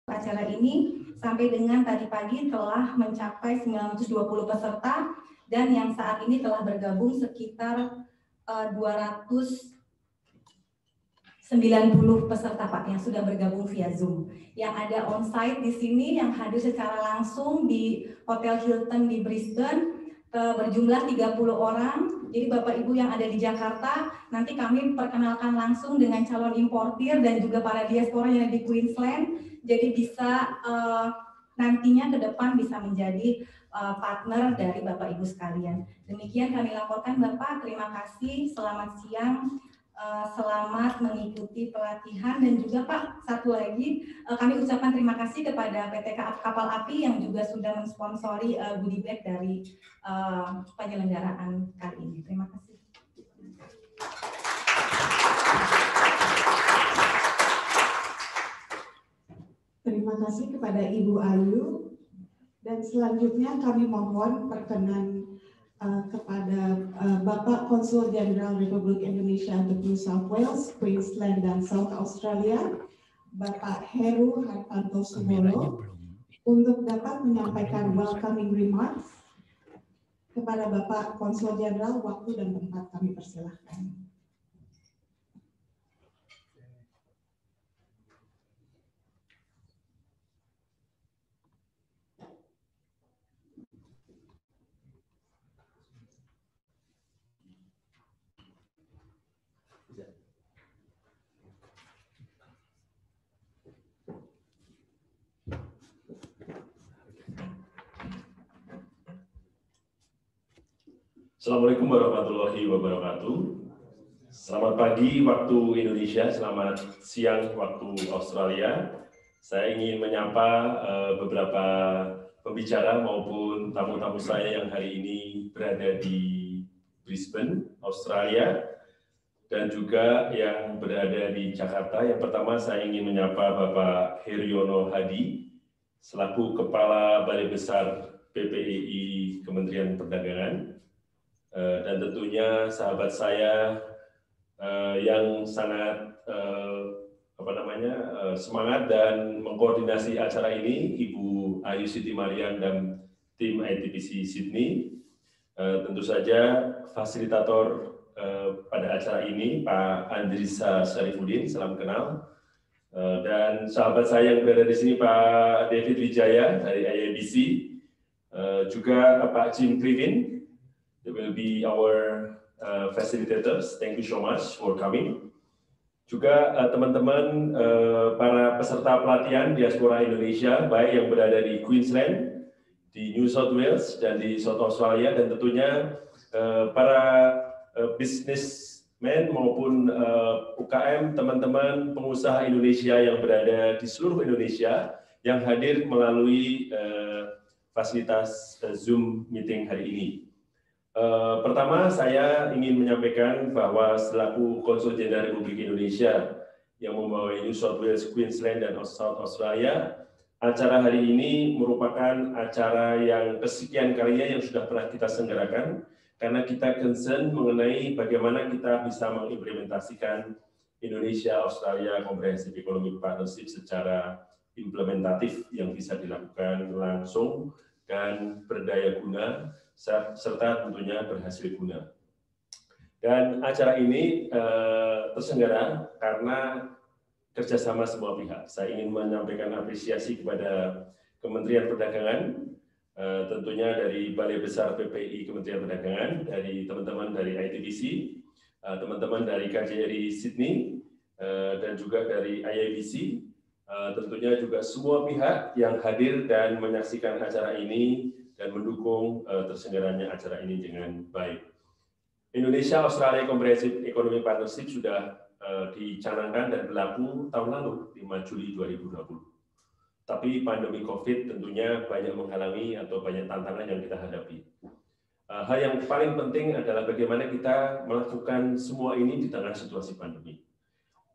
Acara ini sampai dengan tadi pagi telah mencapai 920 peserta dan yang saat ini telah bergabung sekitar 290 peserta Pak yang sudah bergabung via Zoom. Yang ada on-site di sini yang hadir secara langsung di Hotel Hilton di Brisbane berjumlah 30 orang. Jadi Bapak Ibu yang ada di Jakarta, nanti kami perkenalkan langsung dengan calon importir dan juga para diaspora yang ada di Queensland. Jadi bisa nantinya ke depan bisa menjadi partner dari Bapak Ibu sekalian. Demikian kami laporkan Bapak, terima kasih, selamat siang. Selamat mengikuti pelatihan dan juga Pak, satu lagi kami ucapkan terima kasih kepada PT Kapal Api yang juga sudah mensponsori goodie bag dari penyelenggaraan kali ini. Terima kasih. Terima kasih kepada Ibu Ayu dan selanjutnya kami mohon perkenan kepada Bapak Konsul Jenderal Republik Indonesia untuk New South Wales, Queensland, dan South Australia, Bapak Heru Hartanto Sumolo, untuk dapat menyampaikan welcoming remarks. Kepada Bapak Konsul Jenderal, waktu dan tempat kami persilahkan. Assalamualaikum warahmatullahi wabarakatuh. Selamat pagi waktu Indonesia, selamat siang waktu Australia. Saya ingin menyapa beberapa pembicara maupun tamu-tamu saya yang hari ini berada di Brisbane, Australia, dan juga yang berada di Jakarta. Yang pertama saya ingin menyapa Bapak Heryono Hadi, selaku Kepala Balai Besar PPEI Kementerian Perdagangan. Dan tentunya sahabat saya yang sangat semangat dan mengkoordinasi acara ini, Ibu Ayu Siti Marian dan tim ITPC Sydney. Tentu saja fasilitator pada acara ini Pak Andrisa Syarifuddin, salam kenal. Dan sahabat saya yang berada di sini Pak David Wijaya dari IABC, juga Pak Jim Krivin. They will be our facilitators. Thank you so much for coming. Juga teman-teman para peserta pelatihan diaspora Indonesia, baik yang berada di Queensland, di New South Wales, dan di South Australia, dan tentunya para businessmen maupun UKM, teman-teman pengusaha Indonesia yang berada di seluruh Indonesia yang hadir melalui fasilitas Zoom meeting hari ini. Pertama, saya ingin menyampaikan bahwa selaku Konsul Jenderal Republik Indonesia yang membawahi New South Wales, Queensland, dan South Australia, acara hari ini merupakan acara yang kesekian kalinya yang sudah pernah kita selenggarakan, karena kita concern mengenai bagaimana kita bisa mengimplementasikan Indonesia-Australia Comprehensive Economic Partnership secara implementatif yang bisa dilakukan langsung dan berdaya guna, serta tentunya berhasil guna. Dan acara ini terselenggara karena kerjasama semua pihak. Saya ingin menyampaikan apresiasi kepada Kementerian Perdagangan, tentunya dari Balai Besar PPI Kementerian Perdagangan, dari teman-teman dari ITPC, teman-teman dari KJRI Sydney, dan juga dari IABC, tentunya juga semua pihak yang hadir dan menyaksikan acara ini dan mendukung terselenggaranya acara ini dengan baik. Indonesia-Australia Comprehensive Economic Partnership sudah dicanangkan dan berlaku tahun lalu, 5 Juli 2020. Tapi pandemi COVID tentunya banyak menghalangi atau banyak tantangan yang kita hadapi. Hal yang paling penting adalah bagaimana kita melakukan semua ini di tengah situasi pandemi.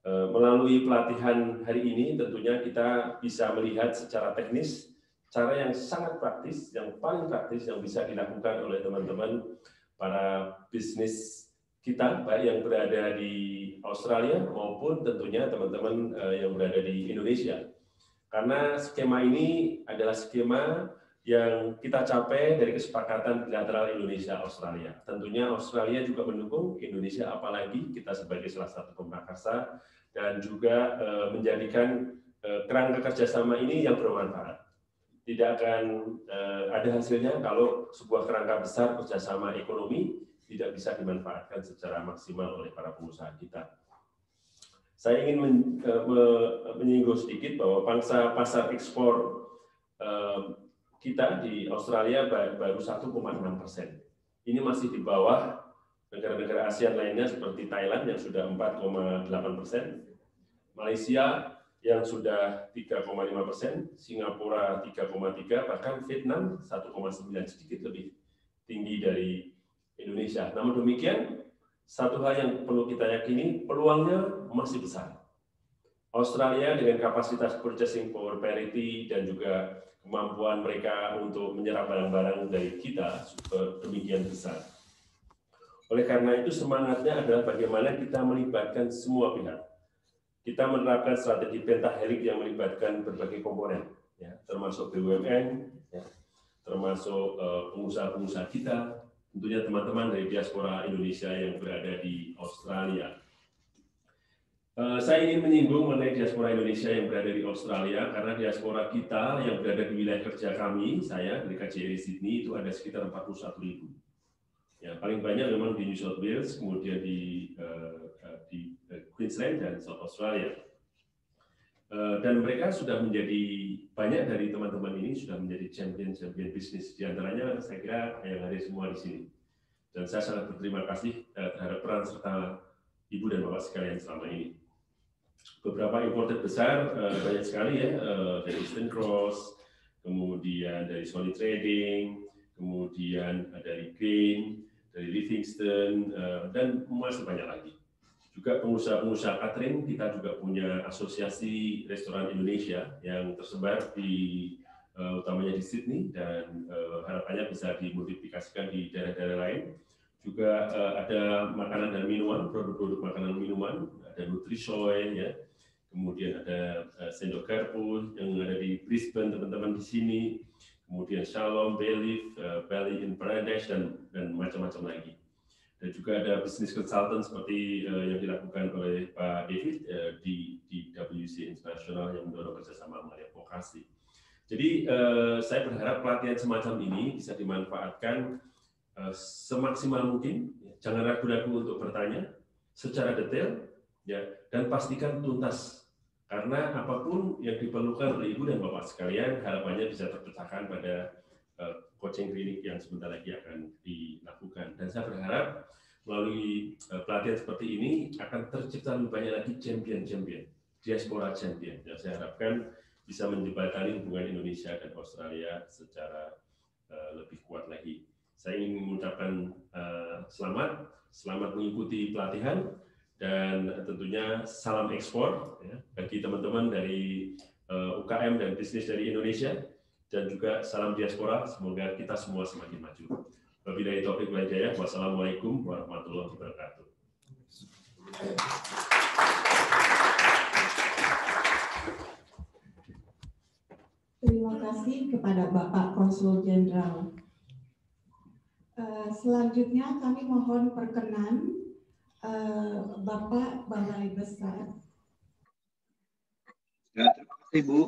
Melalui pelatihan hari ini tentunya kita bisa melihat secara teknis cara yang sangat praktis, yang paling praktis yang bisa dilakukan oleh teman-teman para bisnis kita, baik yang berada di Australia maupun tentunya teman-teman yang berada di Indonesia. Karena skema ini adalah skema yang kita capai dari kesepakatan bilateral Indonesia-Australia. Tentunya Australia juga mendukung Indonesia, apalagi kita sebagai salah satu pemakarsa, dan juga menjadikan kerangka kerjasama ini yang bermanfaat. Tidak akan ada hasilnya kalau sebuah kerangka besar kerjasama ekonomi tidak bisa dimanfaatkan secara maksimal oleh para pengusaha kita. Saya ingin menyinggung sedikit bahwa pangsa pasar ekspor kita di Australia baru 1,6%. Ini masih di bawah negara-negara ASEAN lainnya seperti Thailand yang sudah 4,8%, Malaysia yang sudah 3,5%, Singapura 3,3%, bahkan Vietnam 1,9%, sedikit lebih tinggi dari Indonesia. Namun demikian, satu hal yang perlu kita yakini, peluangnya masih besar. Australia dengan kapasitas purchasing power parity dan juga kemampuan mereka untuk menyerap barang-barang dari kita demikian besar. Oleh karena itu semangatnya adalah bagaimana kita melibatkan semua pihak. Kita menerapkan strategi pentahelix yang melibatkan berbagai komponen, ya, termasuk BUMN, ya, termasuk pengusaha-pengusaha kita, tentunya teman-teman dari diaspora Indonesia yang berada di Australia. Saya ingin menyinggung mengenai diaspora Indonesia yang berada di Australia, karena diaspora kita yang berada di wilayah kerja kami, saya dari KJRI Sydney, itu ada sekitar 41.000. Ya, paling banyak memang di New South Wales, kemudian di Queensland dan South Australia. Dan mereka sudah menjadi, banyak dari teman-teman ini sudah menjadi champion bisnis. Di antaranya saya kira yang ada semua di sini. Dan saya sangat berterima kasih terhadap peran serta Ibu dan Bapak sekalian selama ini. Beberapa importer besar banyak sekali ya, dari Eastern Cross, kemudian dari Sony Trading, kemudian dari Green, dari Livingston, dan masih banyak lagi. Juga pengusaha-pengusaha catering, kita juga punya asosiasi restoran Indonesia yang tersebar di utamanya di Sydney, dan harapannya bisa dimultiplikasikan di daerah-daerah lain. Juga ada makanan dan minuman, produk-produk makanan minuman, ada Nutrisoy, ya. Kemudian ada Sendok Garpu yang ada di Brisbane, teman-teman di sini. Kemudian Shalom, Bayleaf, Bali in Paradise, dan macam-macam lagi. Dan juga ada business consultant seperti yang dilakukan oleh Pak David di WC International yang mendorong kerjasama mengenai vokasi. Jadi saya berharap pelatihan semacam ini bisa dimanfaatkan semaksimal mungkin. Jangan ragu-ragu untuk bertanya secara detail, ya, dan pastikan tuntas. Karena apapun yang diperlukan oleh Ibu dan Bapak sekalian, harapannya bisa terpecahkan pada coaching klinik yang sebentar lagi akan dilakukan. Dan saya berharap melalui pelatihan seperti ini akan tercipta lebih banyak lagi champion-champion, diaspora champion. Dan saya harapkan bisa menjembatani hubungan Indonesia dan Australia secara lebih kuat lagi. Saya ingin mengucapkan selamat mengikuti pelatihan, dan tentunya salam ekspor ya, bagi teman-teman dari UKM dan bisnis dari Indonesia, dan juga salam diaspora, semoga kita semua semakin maju. Wabillahi taufiq wal hidayah. Wassalamualaikum warahmatullahi wabarakatuh. Terima kasih kepada Bapak Konsul Jenderal. Selanjutnya kami mohon perkenan Bapak Balai Besar. Ya, terima kasih Bu.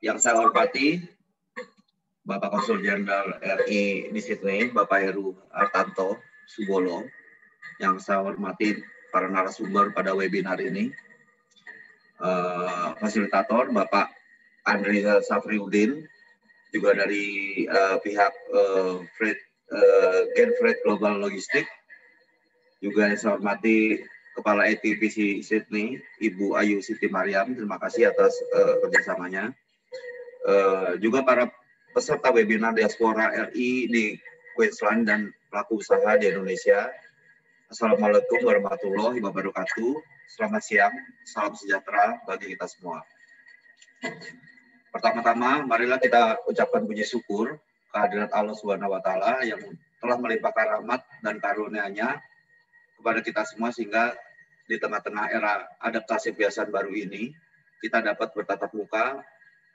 Yang saya hormati Bapak Konsul Jenderal RI di Sydney, Bapak Heru Artanto Subolo. Yang saya hormati para narasumber pada webinar ini. Fasilitator Bapak Andri Safriudin, juga dari pihak Gen Freight Global Logistik. Juga yang saya hormati Kepala ATPC Sydney, Ibu Ayu Siti Mariam, terima kasih atas kerjasamanya. Juga para peserta webinar Diaspora RI di Queensland dan pelaku usaha di Indonesia. Assalamualaikum warahmatullahi wabarakatuh. Selamat siang, salam sejahtera bagi kita semua. Pertama-tama, marilah kita ucapkan puji syukur kehadirat Allah SWT yang telah melimpahkan rahmat dan karunia-Nya kepada kita semua, sehingga di tengah-tengah era adaptasi kebiasaan baru ini, kita dapat bertatap muka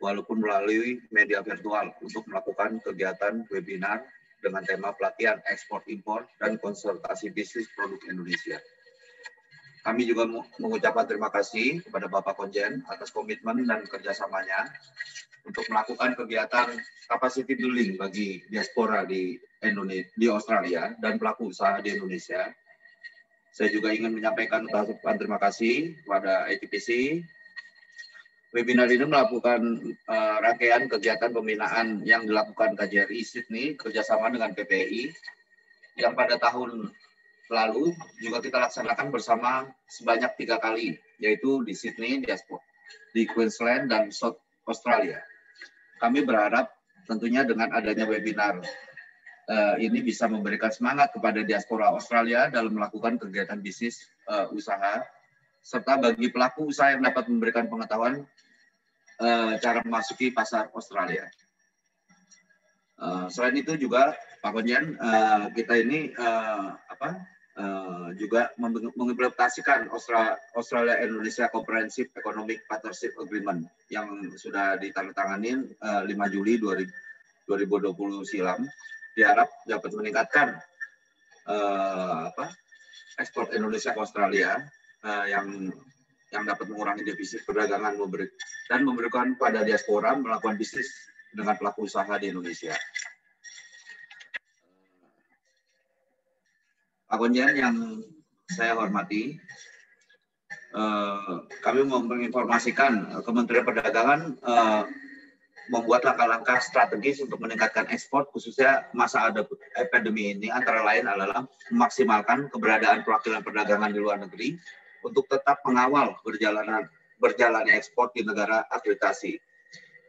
walaupun melalui media virtual untuk melakukan kegiatan webinar dengan tema pelatihan ekspor impor dan konsultasi bisnis produk Indonesia. Kami juga mengucapkan terima kasih kepada Bapak Konjen atas komitmen dan kerjasamanya untuk melakukan kegiatan capacity building bagi diaspora di Australia dan pelaku usaha di Indonesia. Saya juga ingin menyampaikan ucapan terima kasih kepada ITPC. Webinar ini melakukan rangkaian kegiatan pembinaan yang dilakukan KJRI Sydney kerjasama dengan PPI yang pada tahun lalu juga kita laksanakan bersama sebanyak 3 kali, yaitu di Sydney, di Queensland, dan South Australia. Kami berharap tentunya dengan adanya webinar ini bisa memberikan semangat kepada diaspora Australia dalam melakukan kegiatan bisnis usaha, serta bagi pelaku usaha yang dapat memberikan pengetahuan cara memasuki pasar Australia. Selain itu juga Pak Konjen, kita ini juga mengimplementasikan Australia Indonesia Comprehensive Economic Partnership Agreement yang sudah ditandatangani 5 Juli 2020 silam. Diharap dapat meningkatkan ekspor Indonesia ke Australia yang dapat mengurangi defisit perdagangan dan memberikan pada diaspora melakukan bisnis dengan pelaku usaha di Indonesia. Pak Konjen yang saya hormati, kami menginformasikan Kementerian Perdagangan membuat langkah-langkah strategis untuk meningkatkan ekspor, khususnya masa epidemi ini, antara lain adalah memaksimalkan keberadaan perwakilan perdagangan di luar negeri untuk tetap mengawal berjalannya ekspor di negara akreditasi.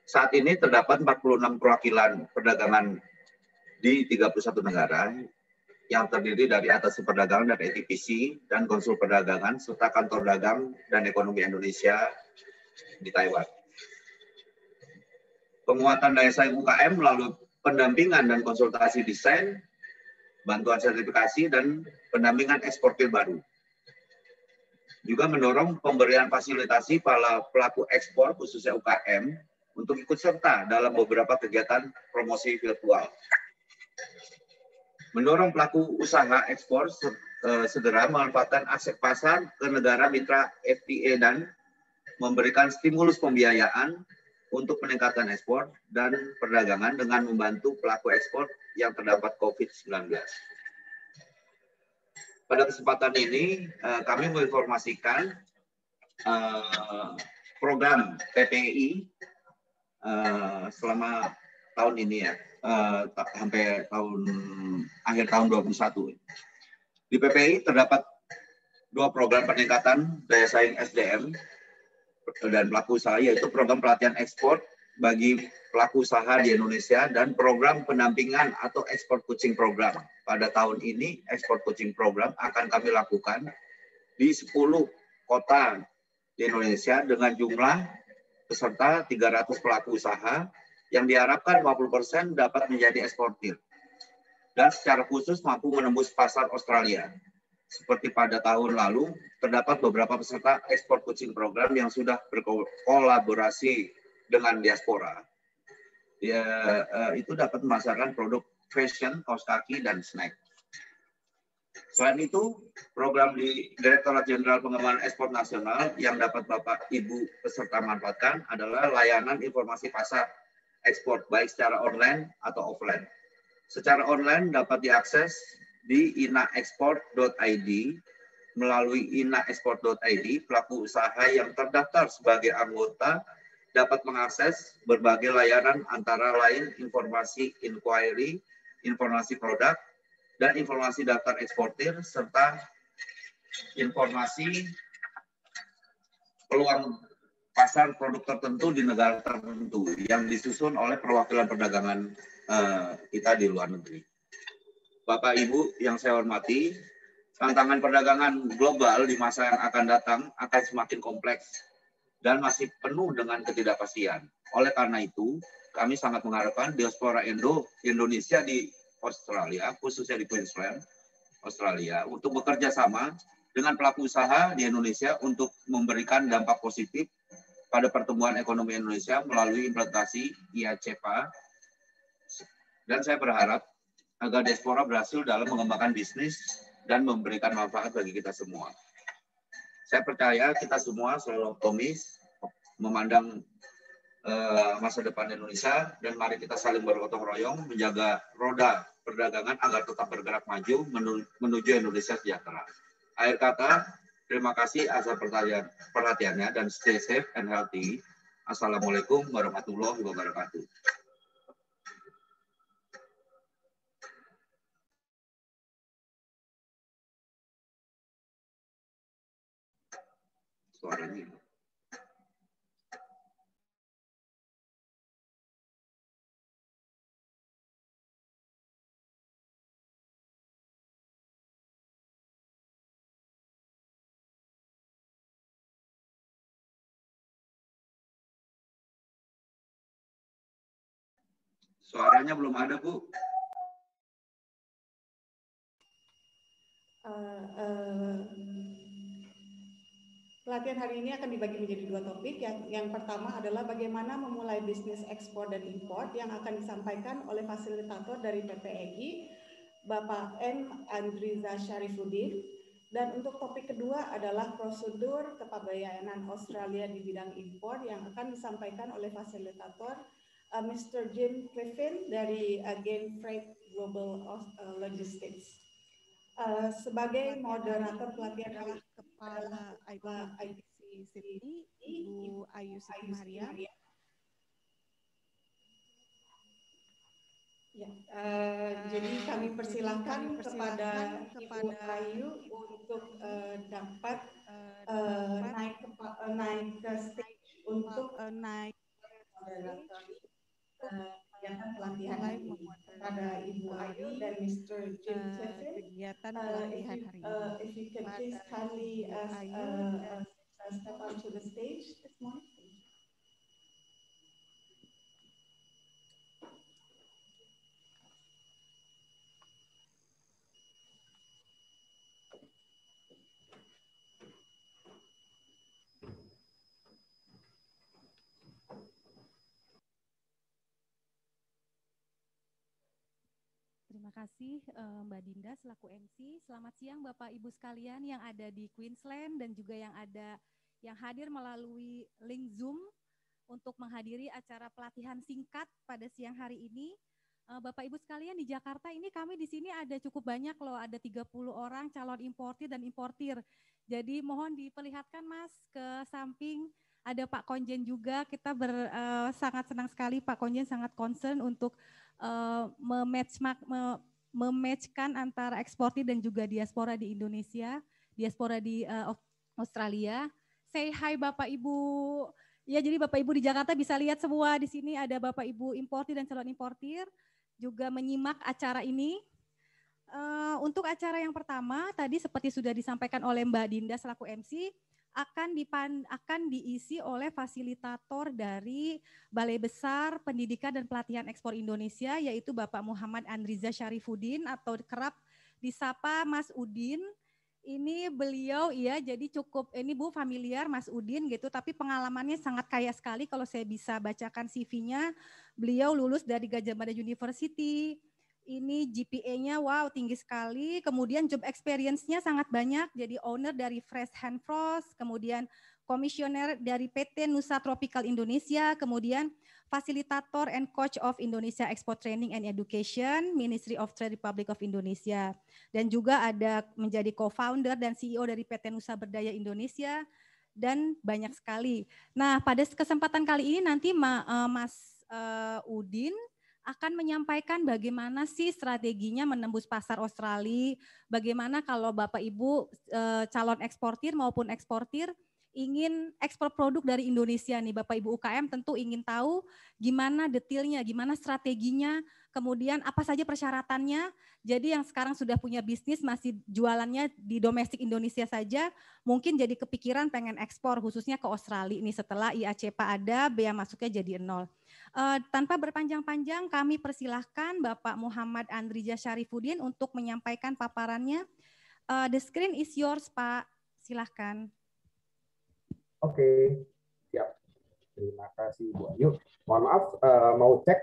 Saat ini terdapat 46 perwakilan perdagangan di 31 negara, yang terdiri dari Atas Perdagangan dan ATPC dan Konsul Perdagangan serta Kantor Dagang dan Ekonomi Indonesia di Taiwan. Penguatan daya saing UKM melalui pendampingan dan konsultasi desain, bantuan sertifikasi, dan pendampingan eksportir baru. Juga mendorong pemberian fasilitasi para pelaku ekspor khususnya UKM untuk ikut serta dalam beberapa kegiatan promosi virtual. Mendorong pelaku usaha ekspor segera memanfaatkan akses pasar ke negara mitra FTA dan memberikan stimulus pembiayaan untuk peningkatan ekspor dan perdagangan dengan membantu pelaku ekspor yang terdapat COVID-19. Pada kesempatan ini, kami menginformasikan program PPI selama tahun ini ya, sampai akhir tahun 2021. Di PPI terdapat 2 program peningkatan daya saing SDM dan pelaku usaha, yaitu program pelatihan ekspor bagi pelaku usaha di Indonesia dan program pendampingan atau ekspor coaching program. Pada tahun ini, ekspor coaching program akan kami lakukan di 10 kota di Indonesia dengan jumlah peserta 300 pelaku usaha yang diharapkan 50% dapat menjadi eksportir dan secara khusus mampu menembus pasar Australia. Seperti pada tahun lalu, terdapat beberapa peserta ekspor coaching program yang sudah berkolaborasi dengan diaspora. Itu dapat memasarkan produk fashion, kaos kaki, dan snack. Selain itu, program di Direktorat Jenderal Pengembangan Ekspor Nasional yang dapat Bapak Ibu peserta manfaatkan adalah layanan informasi pasar ekspor baik secara online atau offline. Secara online dapat diakses di inaexport.id. Melalui inaexport.id, pelaku usaha yang terdaftar sebagai anggota dapat mengakses berbagai layanan antara lain informasi inquiry, informasi produk, dan informasi daftar eksportir, serta informasi peluang pasar produk tertentu di negara tertentu yang disusun oleh perwakilan perdagangan kita di luar negeri. Bapak Ibu yang saya hormati, tantangan perdagangan global di masa yang akan datang akan semakin kompleks dan masih penuh dengan ketidakpastian. Oleh karena itu, kami sangat mengharapkan diaspora Indonesia di Australia, khususnya di Queensland, Australia, untuk bekerja sama dengan pelaku usaha di Indonesia untuk memberikan dampak positif pada pertumbuhan ekonomi Indonesia melalui implementasi IACPA. Dan saya berharap agar diaspora berhasil dalam mengembangkan bisnis dan memberikan manfaat bagi kita semua. Saya percaya kita semua selalu optimis memandang masa depan Indonesia, dan mari kita saling bergotong royong menjaga roda perdagangan agar tetap bergerak maju menuju Indonesia sejahtera. Akhir kata, terima kasih atas perhatiannya dan stay safe and healthy. Assalamualaikum warahmatullahi wabarakatuh. Suaranya. Suaranya belum ada, Bu. Pelatihan hari ini akan dibagi menjadi dua topik. Yang pertama adalah bagaimana memulai bisnis ekspor dan impor yang akan disampaikan oleh fasilitator dari PPEI, Bapak M. Andriza Syarifuddin. Dan untuk topik kedua adalah prosedur kepabeanan Australia di bidang impor yang akan disampaikan oleh fasilitator Mr. Jim Cliffin dari Gain Freight Global Logistics. Sebagai moderator pelatihan hari Kepala IPTC Sydney, Ibu Ayu Siti Mariam. Ya, jadi kami persilahkan kepada Ibu Ayu untuk dapat naik ke stage untuk naik kegiatan pelatihan hari ini. Kepada Ibu Ayu dan Mr. Jim Cliffin, kegiatan pelatihan hari ini. If you could please kindly step onto the stage this morning. Terima kasih Mbak Dinda selaku MC. Selamat siang Bapak Ibu sekalian yang ada di Queensland dan juga yang hadir melalui link Zoom untuk menghadiri acara pelatihan singkat pada siang hari ini. Bapak Ibu sekalian di Jakarta ini kami di sini ada cukup banyak loh, ada 30 orang calon importir dan importir. Jadi mohon diperlihatkan Mas ke samping, ada Pak Konjen juga. Kita sangat senang sekali Pak Konjen sangat concern untuk mematchkan antara eksportir dan juga diaspora di Indonesia, diaspora di Australia. Say hi Bapak Ibu. Ya, jadi Bapak Ibu di Jakarta bisa lihat semua di sini ada Bapak Ibu importir dan calon importir juga menyimak acara ini. Untuk acara yang pertama tadi seperti sudah disampaikan oleh Mbak Dinda selaku MC, akan diisi oleh fasilitator dari Balai Besar Pendidikan dan Pelatihan Ekspor Indonesia, yaitu Bapak Muhammad Andriza Syarifuddin atau kerap disapa Mas Udin. Ini beliau jadi cukup, ini Bu familiar Mas Udin gitu, tapi pengalamannya sangat kaya sekali kalau saya bisa bacakan CV-nya. Beliau lulus dari Gadjah Mada University. Ini GPA-nya wow tinggi sekali, kemudian job experience-nya sangat banyak, jadi owner dari Fresh Hand Frost, kemudian komisioner dari PT Nusa Tropical Indonesia, kemudian fasilitator and coach of Indonesia Export Training and Education, Ministry of Trade Republic of Indonesia, dan juga ada menjadi co-founder dan CEO dari PT Nusa Berdaya Indonesia, dan banyak sekali. Nah pada kesempatan kali ini nanti Mas Udin akan menyampaikan bagaimana sih strateginya menembus pasar Australia, bagaimana kalau Bapak Ibu calon eksportir maupun eksportir ingin ekspor produk dari Indonesia nih, Bapak Ibu UKM tentu ingin tahu gimana detailnya, gimana strateginya, kemudian apa saja persyaratannya. Jadi yang sekarang sudah punya bisnis masih jualannya di domestik Indonesia saja, mungkin jadi kepikiran pengen ekspor khususnya ke Australia ini setelah IACPA ada, bea masuknya jadi 0. Tanpa berpanjang-panjang kami persilahkan Bapak Muhammad Andriza Syarifuddin untuk menyampaikan paparannya. The screen is yours, Pak. Silahkan. Oke, siap. Terima kasih Bu Ayu. Mohon maaf, mau cek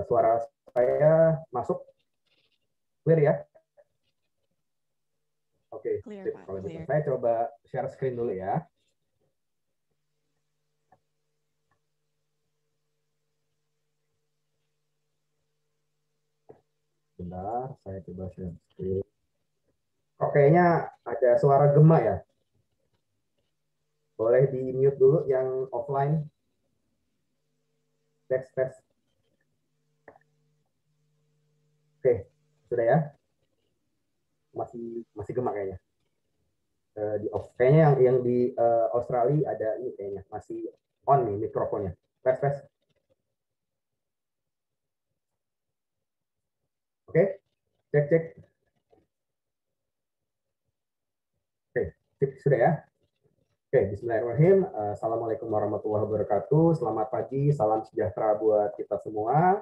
suara saya masuk clear ya? Oke, Clear, sip. Pak, Kalau gitu clear. saya coba share screen dulu ya. Bentar, saya coba share screen. Kok kayaknya ada suara gema ya? Boleh di mute dulu yang offline. Tes, tes. Oke, sudah ya? Masih gema kayaknya. Di off. Kayaknya yang di Australia ada ini kayaknya masih on nih mikrofonnya. Tes, tes. Oke, cek, cek. Oke, sip, sudah ya? Oke, bismillahirrahmanirrahim. Assalamualaikum warahmatullahi wabarakatuh. Selamat pagi, salam sejahtera buat kita semua.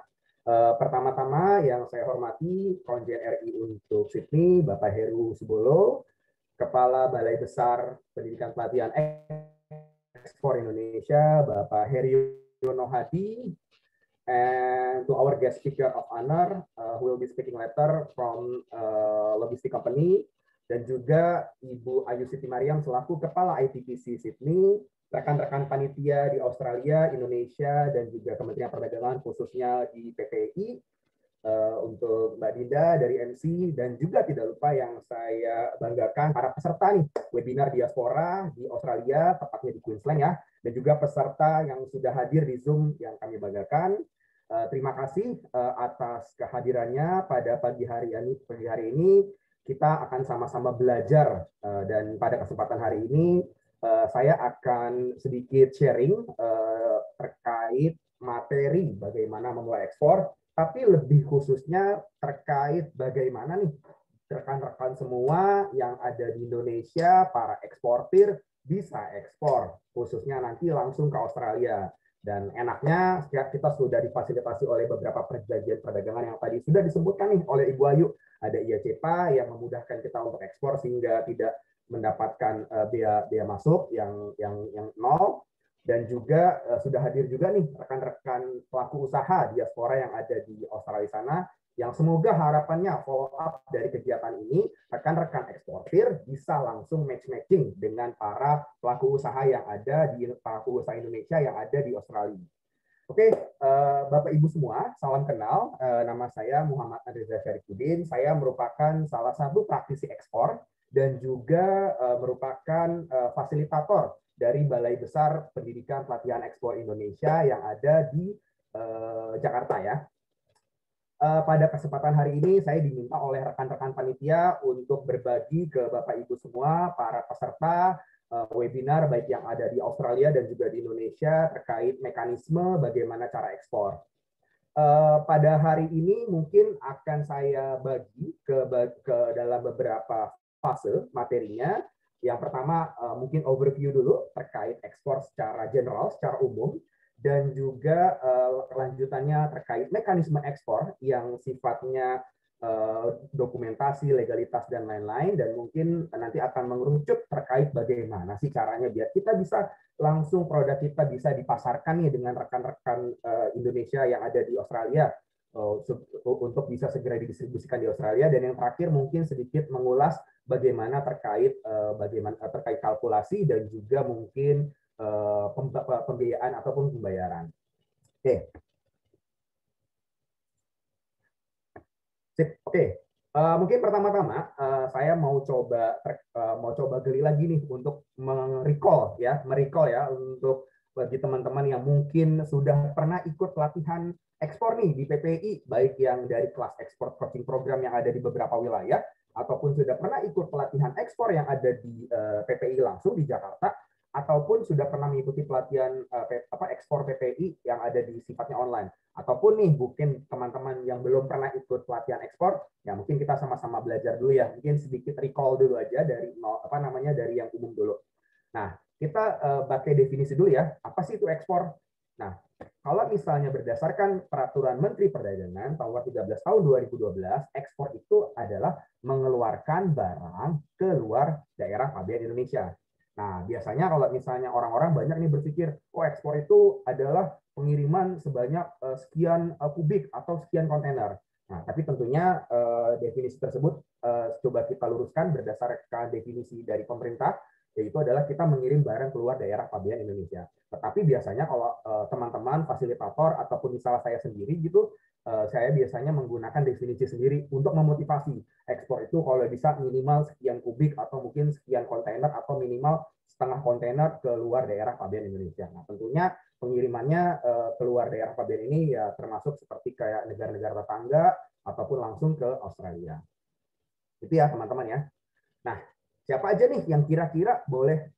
Pertama-tama yang saya hormati Konjen RI untuk Sydney, Bapak Heru Subolo, Kepala Balai Besar Pendidikan Pelatihan Ekspor Indonesia, Bapak Heriono Hadi, and to our guest speaker of honor, who will be speaking later from logistic company, dan juga Ibu Ayu Siti Mariam selaku Kepala ITPC Sydney, rekan-rekan panitia di Australia, Indonesia, dan juga Kementerian Perdagangan khususnya di PPI, untuk Mbak Dinda dari MC, dan juga tidak lupa yang saya banggakan para peserta nih webinar diaspora di Australia, tepatnya di Queensland ya, dan juga peserta yang sudah hadir di Zoom yang kami banggakan. Terima kasih atas kehadirannya pada pagi hari ini. Kita akan sama-sama belajar, dan pada kesempatan hari ini saya akan sedikit sharing terkait materi bagaimana memulai ekspor, tapi lebih khususnya terkait bagaimana nih rekan-rekan semua yang ada di Indonesia, para eksportir bisa ekspor, khususnya nanti langsung ke Australia. Dan enaknya kita sudah difasilitasi oleh beberapa perjanjian perdagangan yang tadi sudah disebutkan nih oleh Ibu Ayu. Ada IACPA yang memudahkan kita untuk ekspor sehingga tidak mendapatkan biaya masuk yang nol. Dan juga sudah hadir juga nih rekan-rekan pelaku usaha diaspora yang ada di Australia sana, yang semoga harapannya follow up dari kegiatan ini, rekan-rekan eksportir bisa langsung matching dengan para pelaku usaha yang ada di pelaku usaha Indonesia yang ada di Australia. Oke, Bapak Ibu semua, salam kenal. Nama saya Muhammad Andreza Syarifudin. Saya merupakan salah satu praktisi ekspor dan juga merupakan fasilitator dari Balai Besar Pendidikan Pelatihan Ekspor Indonesia yang ada di Jakarta ya. Pada kesempatan hari ini saya diminta oleh rekan-rekan panitia untuk berbagi ke Bapak Ibu semua, para peserta webinar baik yang ada di Australia dan juga di Indonesia terkait mekanisme bagaimana cara ekspor. Pada hari ini mungkin akan saya bagi ke dalam beberapa fase materinya. Yang pertama mungkin overview dulu terkait ekspor secara general, secara umum, dan juga kelanjutannya terkait mekanisme ekspor yang sifatnya dokumentasi, legalitas, dan lain-lain, dan mungkin nanti akan mengerucut terkait bagaimana sih caranya biar kita bisa langsung produk kita bisa dipasarkan nih dengan rekan-rekan Indonesia yang ada di Australia untuk bisa segera didistribusikan di Australia. Dan yang terakhir mungkin sedikit mengulas bagaimana terkait kalkulasi dan juga mungkin pembiayaan ataupun pembayaran. Oke. Sip. Oke. Mungkin pertama-tama saya mau coba geli lagi nih untuk merecall ya untuk bagi teman-teman yang mungkin sudah pernah ikut pelatihan ekspor nih di PPI, baik yang dari kelas ekspor coaching program yang ada di beberapa wilayah, ataupun sudah pernah ikut pelatihan ekspor yang ada di PPI langsung di Jakarta, ataupun sudah pernah mengikuti pelatihan ekspor PPI yang ada di sifatnya online, ataupun nih mungkin teman-teman yang belum pernah ikut pelatihan ekspor, ya mungkin kita sama-sama belajar dulu ya, mungkin sedikit recall dulu aja dari dari yang umum dulu. Nah, kita pakai definisi dulu ya, apa sih itu ekspor? Nah, kalau misalnya berdasarkan peraturan Menteri Perdagangan nomor 13 tahun 2012, ekspor itu adalah mengeluarkan barang ke luar daerah pabean Indonesia. Nah, biasanya kalau misalnya orang-orang banyak nih berpikir, oh ekspor itu adalah pengiriman sebanyak sekian kubik atau sekian kontainer. Nah, tapi tentunya definisi tersebut coba kita luruskan berdasarkan definisi dari pemerintah, yaitu adalah kita mengirim barang keluar daerah pabean Indonesia. Tetapi biasanya kalau teman-teman fasilitator ataupun misalnya saya sendiri gitu, saya biasanya menggunakan definisi sendiri untuk memotivasi. Ekspor itu kalau bisa minimal sekian kubik atau mungkin sekian kontainer atau minimal setengah kontainer ke luar daerah pabean Indonesia. Nah, tentunya pengirimannya keluar daerah pabean ini ya termasuk seperti kayak negara-negara tetangga ataupun langsung ke Australia. Itu ya teman-teman ya. Nah, siapa aja nih yang kira-kira boleh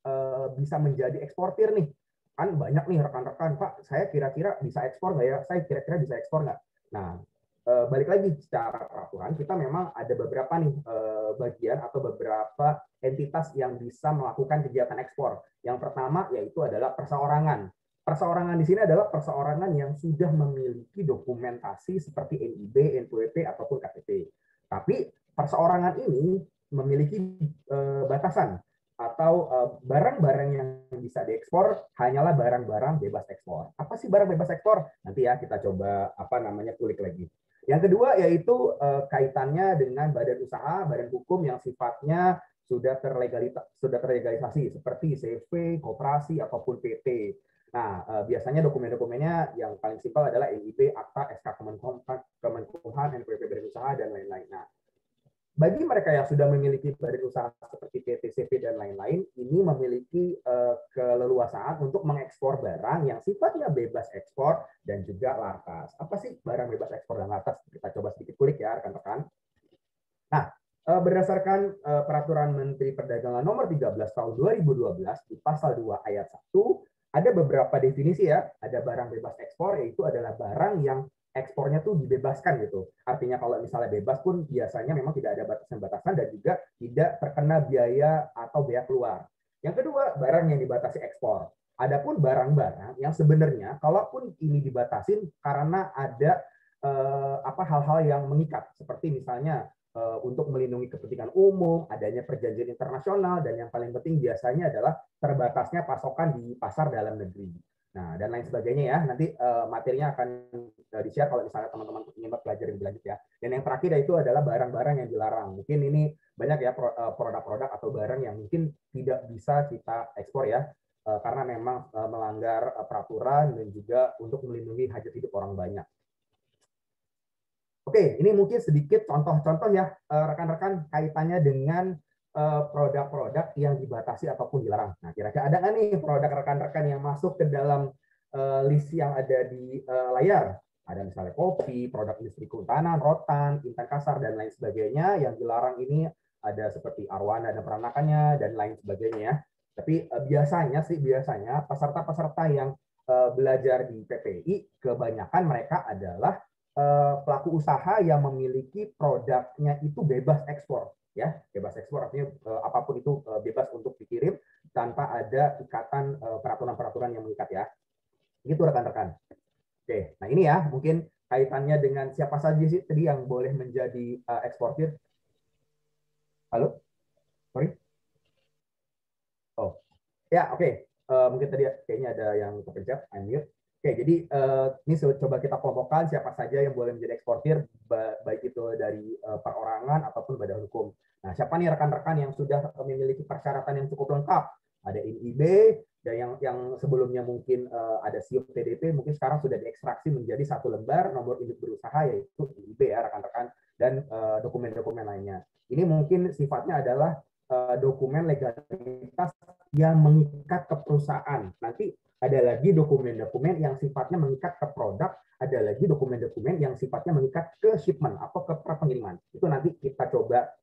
bisa menjadi eksportir nih? Kan banyak nih rekan-rekan, Pak, saya kira-kira bisa ekspor nggak ya? Saya kira-kira bisa ekspor nggak? Nah, balik lagi secara peraturan, kita memang ada beberapa nih bagian atau beberapa entitas yang bisa melakukan kegiatan ekspor. Yang pertama yaitu adalah perseorangan. Perseorangan di sini adalah perseorangan yang sudah memiliki dokumentasi seperti NIB, NPWP, ataupun KTP. Tapi perseorangan ini memiliki batasan atau barang-barang yang bisa diekspor hanyalah barang-barang bebas ekspor. Apa sih barang bebas ekspor? Nanti ya kita coba kulik lagi. Yang kedua yaitu kaitannya dengan badan usaha, badan hukum yang sifatnya sudah terlegalisasi seperti CV, koperasi ataupun PT. Nah, biasanya dokumen-dokumennya yang paling simpel adalah NIB, Akta, SK Kemenkumham, NPWP badan usaha dan lain-lain. Nah, bagi mereka yang sudah memiliki badan usaha seperti PT, CV, dan lain-lain, ini memiliki keleluasaan untuk mengekspor barang yang sifatnya bebas ekspor dan juga lartas. Apa sih barang bebas ekspor dan lartas? Kita coba sedikit kulik ya, rekan-rekan. Nah, berdasarkan Peraturan Menteri Perdagangan Nomor 13 Tahun 2012 di Pasal 2 Ayat 1, ada beberapa definisi ya. Ada barang bebas ekspor, yaitu adalah barang yang ekspornya tuh dibebaskan gitu. Artinya kalau misalnya bebas pun biasanya memang tidak ada batasan-batasan dan juga tidak terkena biaya atau biaya keluar. Yang kedua, barang yang dibatasi ekspor. Adapun barang-barang yang sebenarnya kalaupun ini dibatasin karena ada hal-hal yang mengikat, seperti misalnya untuk melindungi kepentingan umum, adanya perjanjian internasional, dan yang paling penting biasanya adalah terbatasnya pasokan di pasar dalam negeri. Nah, dan lain sebagainya ya. Nanti materinya akan di-share kalau misalnya teman-teman ingin belajar lebih lanjut ya. Dan yang terakhir itu adalah barang-barang yang dilarang. Mungkin ini banyak ya produk-produk atau barang yang mungkin tidak bisa kita ekspor ya, karena memang melanggar peraturan dan juga untuk melindungi hajat hidup orang banyak. Oke, ini mungkin sedikit contoh-contoh ya rekan-rekan kaitannya dengan produk-produk yang dibatasi ataupun dilarang. Nah, kira-kira ada nggak nih produk rekan-rekan yang masuk ke dalam list yang ada di layar? Ada misalnya kopi, produk industri kehutanan, rotan, intan kasar, dan lain sebagainya. Yang dilarang ini ada seperti arwana dan peranakannya, dan lain sebagainya ya. Tapi biasanya peserta-peserta yang belajar di PPI, kebanyakan mereka adalah pelaku usaha yang memiliki produknya itu bebas ekspor. Ya, bebas ekspor artinya apapun itu bebas untuk dikirim tanpa ada ikatan peraturan-peraturan yang mengikat ya. Gitu rekan-rekan. Oke, nah ini ya mungkin kaitannya dengan siapa saja sih tadi yang boleh menjadi eksportir. Halo? Sorry? Oh, ya oke. Mungkin tadi kayaknya ada yang kepencet, unmute. Oke, jadi ini coba kita kelompokkan siapa saja yang boleh menjadi eksportir, baik itu dari perorangan ataupun badan hukum. Nah, siapa nih rekan-rekan yang sudah memiliki persyaratan yang cukup lengkap? Ada NIB, dan yang sebelumnya mungkin ada SIUP TDP, mungkin sekarang sudah diekstraksi menjadi satu lembar nomor induk berusaha, yaitu NIB ya rekan-rekan, dan dokumen-dokumen lainnya. Ini mungkin sifatnya adalah dokumen legalitas yang mengikat ke perusahaan. Nanti ada lagi dokumen-dokumen yang sifatnya mengikat ke produk, ada lagi dokumen-dokumen yang sifatnya mengikat ke shipment atau ke pengiriman. Itu nanti kita coba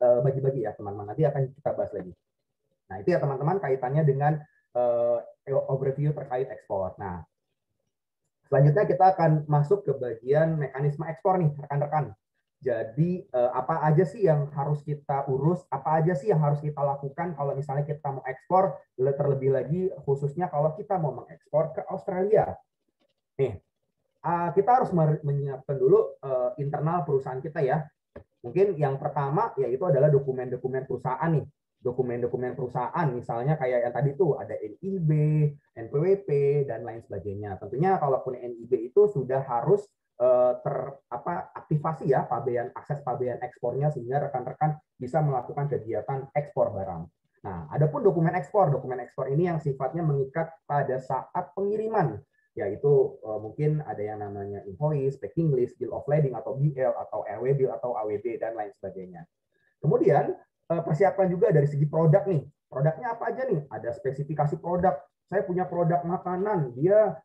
bagi-bagi ya teman-teman, nanti akan kita bahas lagi. Nah itu ya teman-teman kaitannya dengan overview terkait ekspor. Nah selanjutnya kita akan masuk ke bagian mekanisme ekspor nih rekan-rekan. Jadi apa aja sih yang harus kita urus, apa aja sih yang harus kita lakukan kalau misalnya kita mau ekspor, terlebih lagi khususnya kalau kita mau mengekspor ke Australia. Nih, kita harus menyiapkan dulu internal perusahaan kita ya. Mungkin yang pertama yaitu adalah dokumen-dokumen perusahaan nih. Dokumen-dokumen perusahaan misalnya kayak yang tadi tuh ada NIB, NPWP dan lain sebagainya. Tentunya kalaupun NIB itu sudah harus aktivasi ya akses pabean ekspornya sehingga rekan-rekan bisa melakukan kegiatan ekspor barang. Nah, adapun dokumen ekspor ini yang sifatnya mengikat pada saat pengiriman, yaitu mungkin ada yang namanya invoice, packing list, bill of lading atau BL atau RW bill atau AWB dan lain sebagainya. Kemudian persiapan juga dari segi produk nih. Produknya apa aja nih? Ada spesifikasi produk. Saya punya produk makanan, dia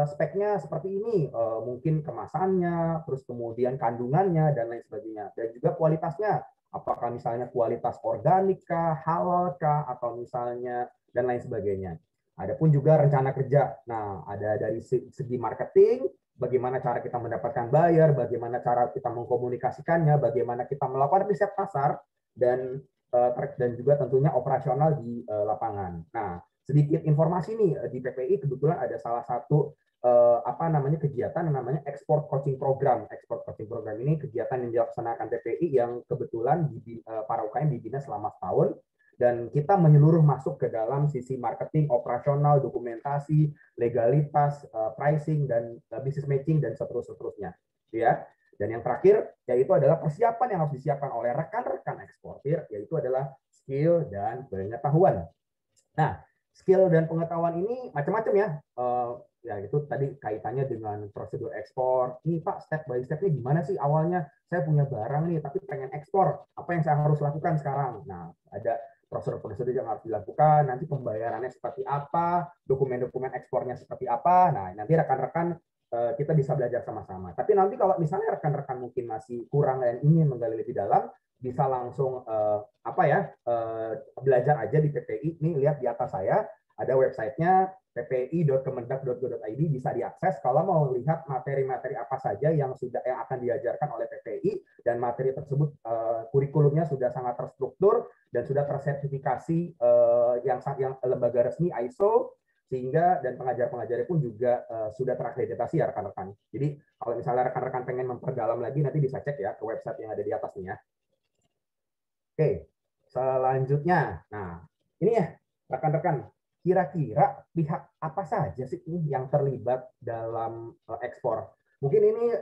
speknya seperti ini, mungkin kemasannya, terus kemudian kandungannya dan lain sebagainya. Dan juga kualitasnya, apakah misalnya kualitas organik kah, halal kah, atau misalnya dan lain sebagainya. Adapun juga rencana kerja. Nah, ada dari segi marketing, bagaimana cara kita mendapatkan buyer, bagaimana cara kita mengkomunikasikannya, bagaimana kita melakukan riset pasar, dan juga tentunya operasional di lapangan. Nah, sedikit informasi nih, di PPI kebetulan ada salah satu kegiatan yang namanya Export Coaching Program. Export Coaching Program ini kegiatan yang dilaksanakan PPI yang kebetulan para UKM dibina selama setahun, dan kita menyeluruh masuk ke dalam sisi marketing, operasional, dokumentasi, legalitas, pricing, dan business matching, dan seterusnya. Ya. Dan yang terakhir, yaitu adalah persiapan yang harus disiapkan oleh rekan-rekan eksportir, yaitu adalah skill dan pengetahuan. Nah, skill dan pengetahuan ini macam-macam ya. Ya itu tadi kaitannya dengan prosedur ekspor. Ini Pak, step by step-nya gimana sih awalnya? Saya punya barang nih, tapi pengen ekspor. Apa yang saya harus lakukan sekarang? Nah, ada prosedur-prosedur yang harus dilakukan. Nanti pembayarannya seperti apa? Dokumen-dokumen ekspornya seperti apa? Nah, nanti rekan-rekan kita bisa belajar sama-sama. Tapi nanti kalau misalnya rekan-rekan mungkin masih kurang dan ingin menggali lebih dalam, bisa langsung belajar aja di PPI. Ini lihat di atas saya ada websitenya ppi.kemendak.go.id, bisa diakses kalau mau lihat materi-materi apa saja yang akan diajarkan oleh PPI, dan materi tersebut kurikulumnya sudah sangat terstruktur dan sudah tersertifikasi yang lembaga resmi ISO, sehingga dan pengajar-pengajarnya pun juga sudah terakreditasi ya rekan-rekan. Jadi kalau misalnya rekan-rekan pengen memperdalam lagi, nanti bisa cek ya ke website yang ada di atas ini ya. Oke, selanjutnya, nah ini ya rekan-rekan, kira-kira pihak apa saja sih ini yang terlibat dalam ekspor? Mungkin ini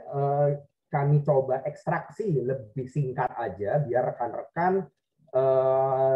kami coba ekstraksi lebih singkat aja biar rekan-rekan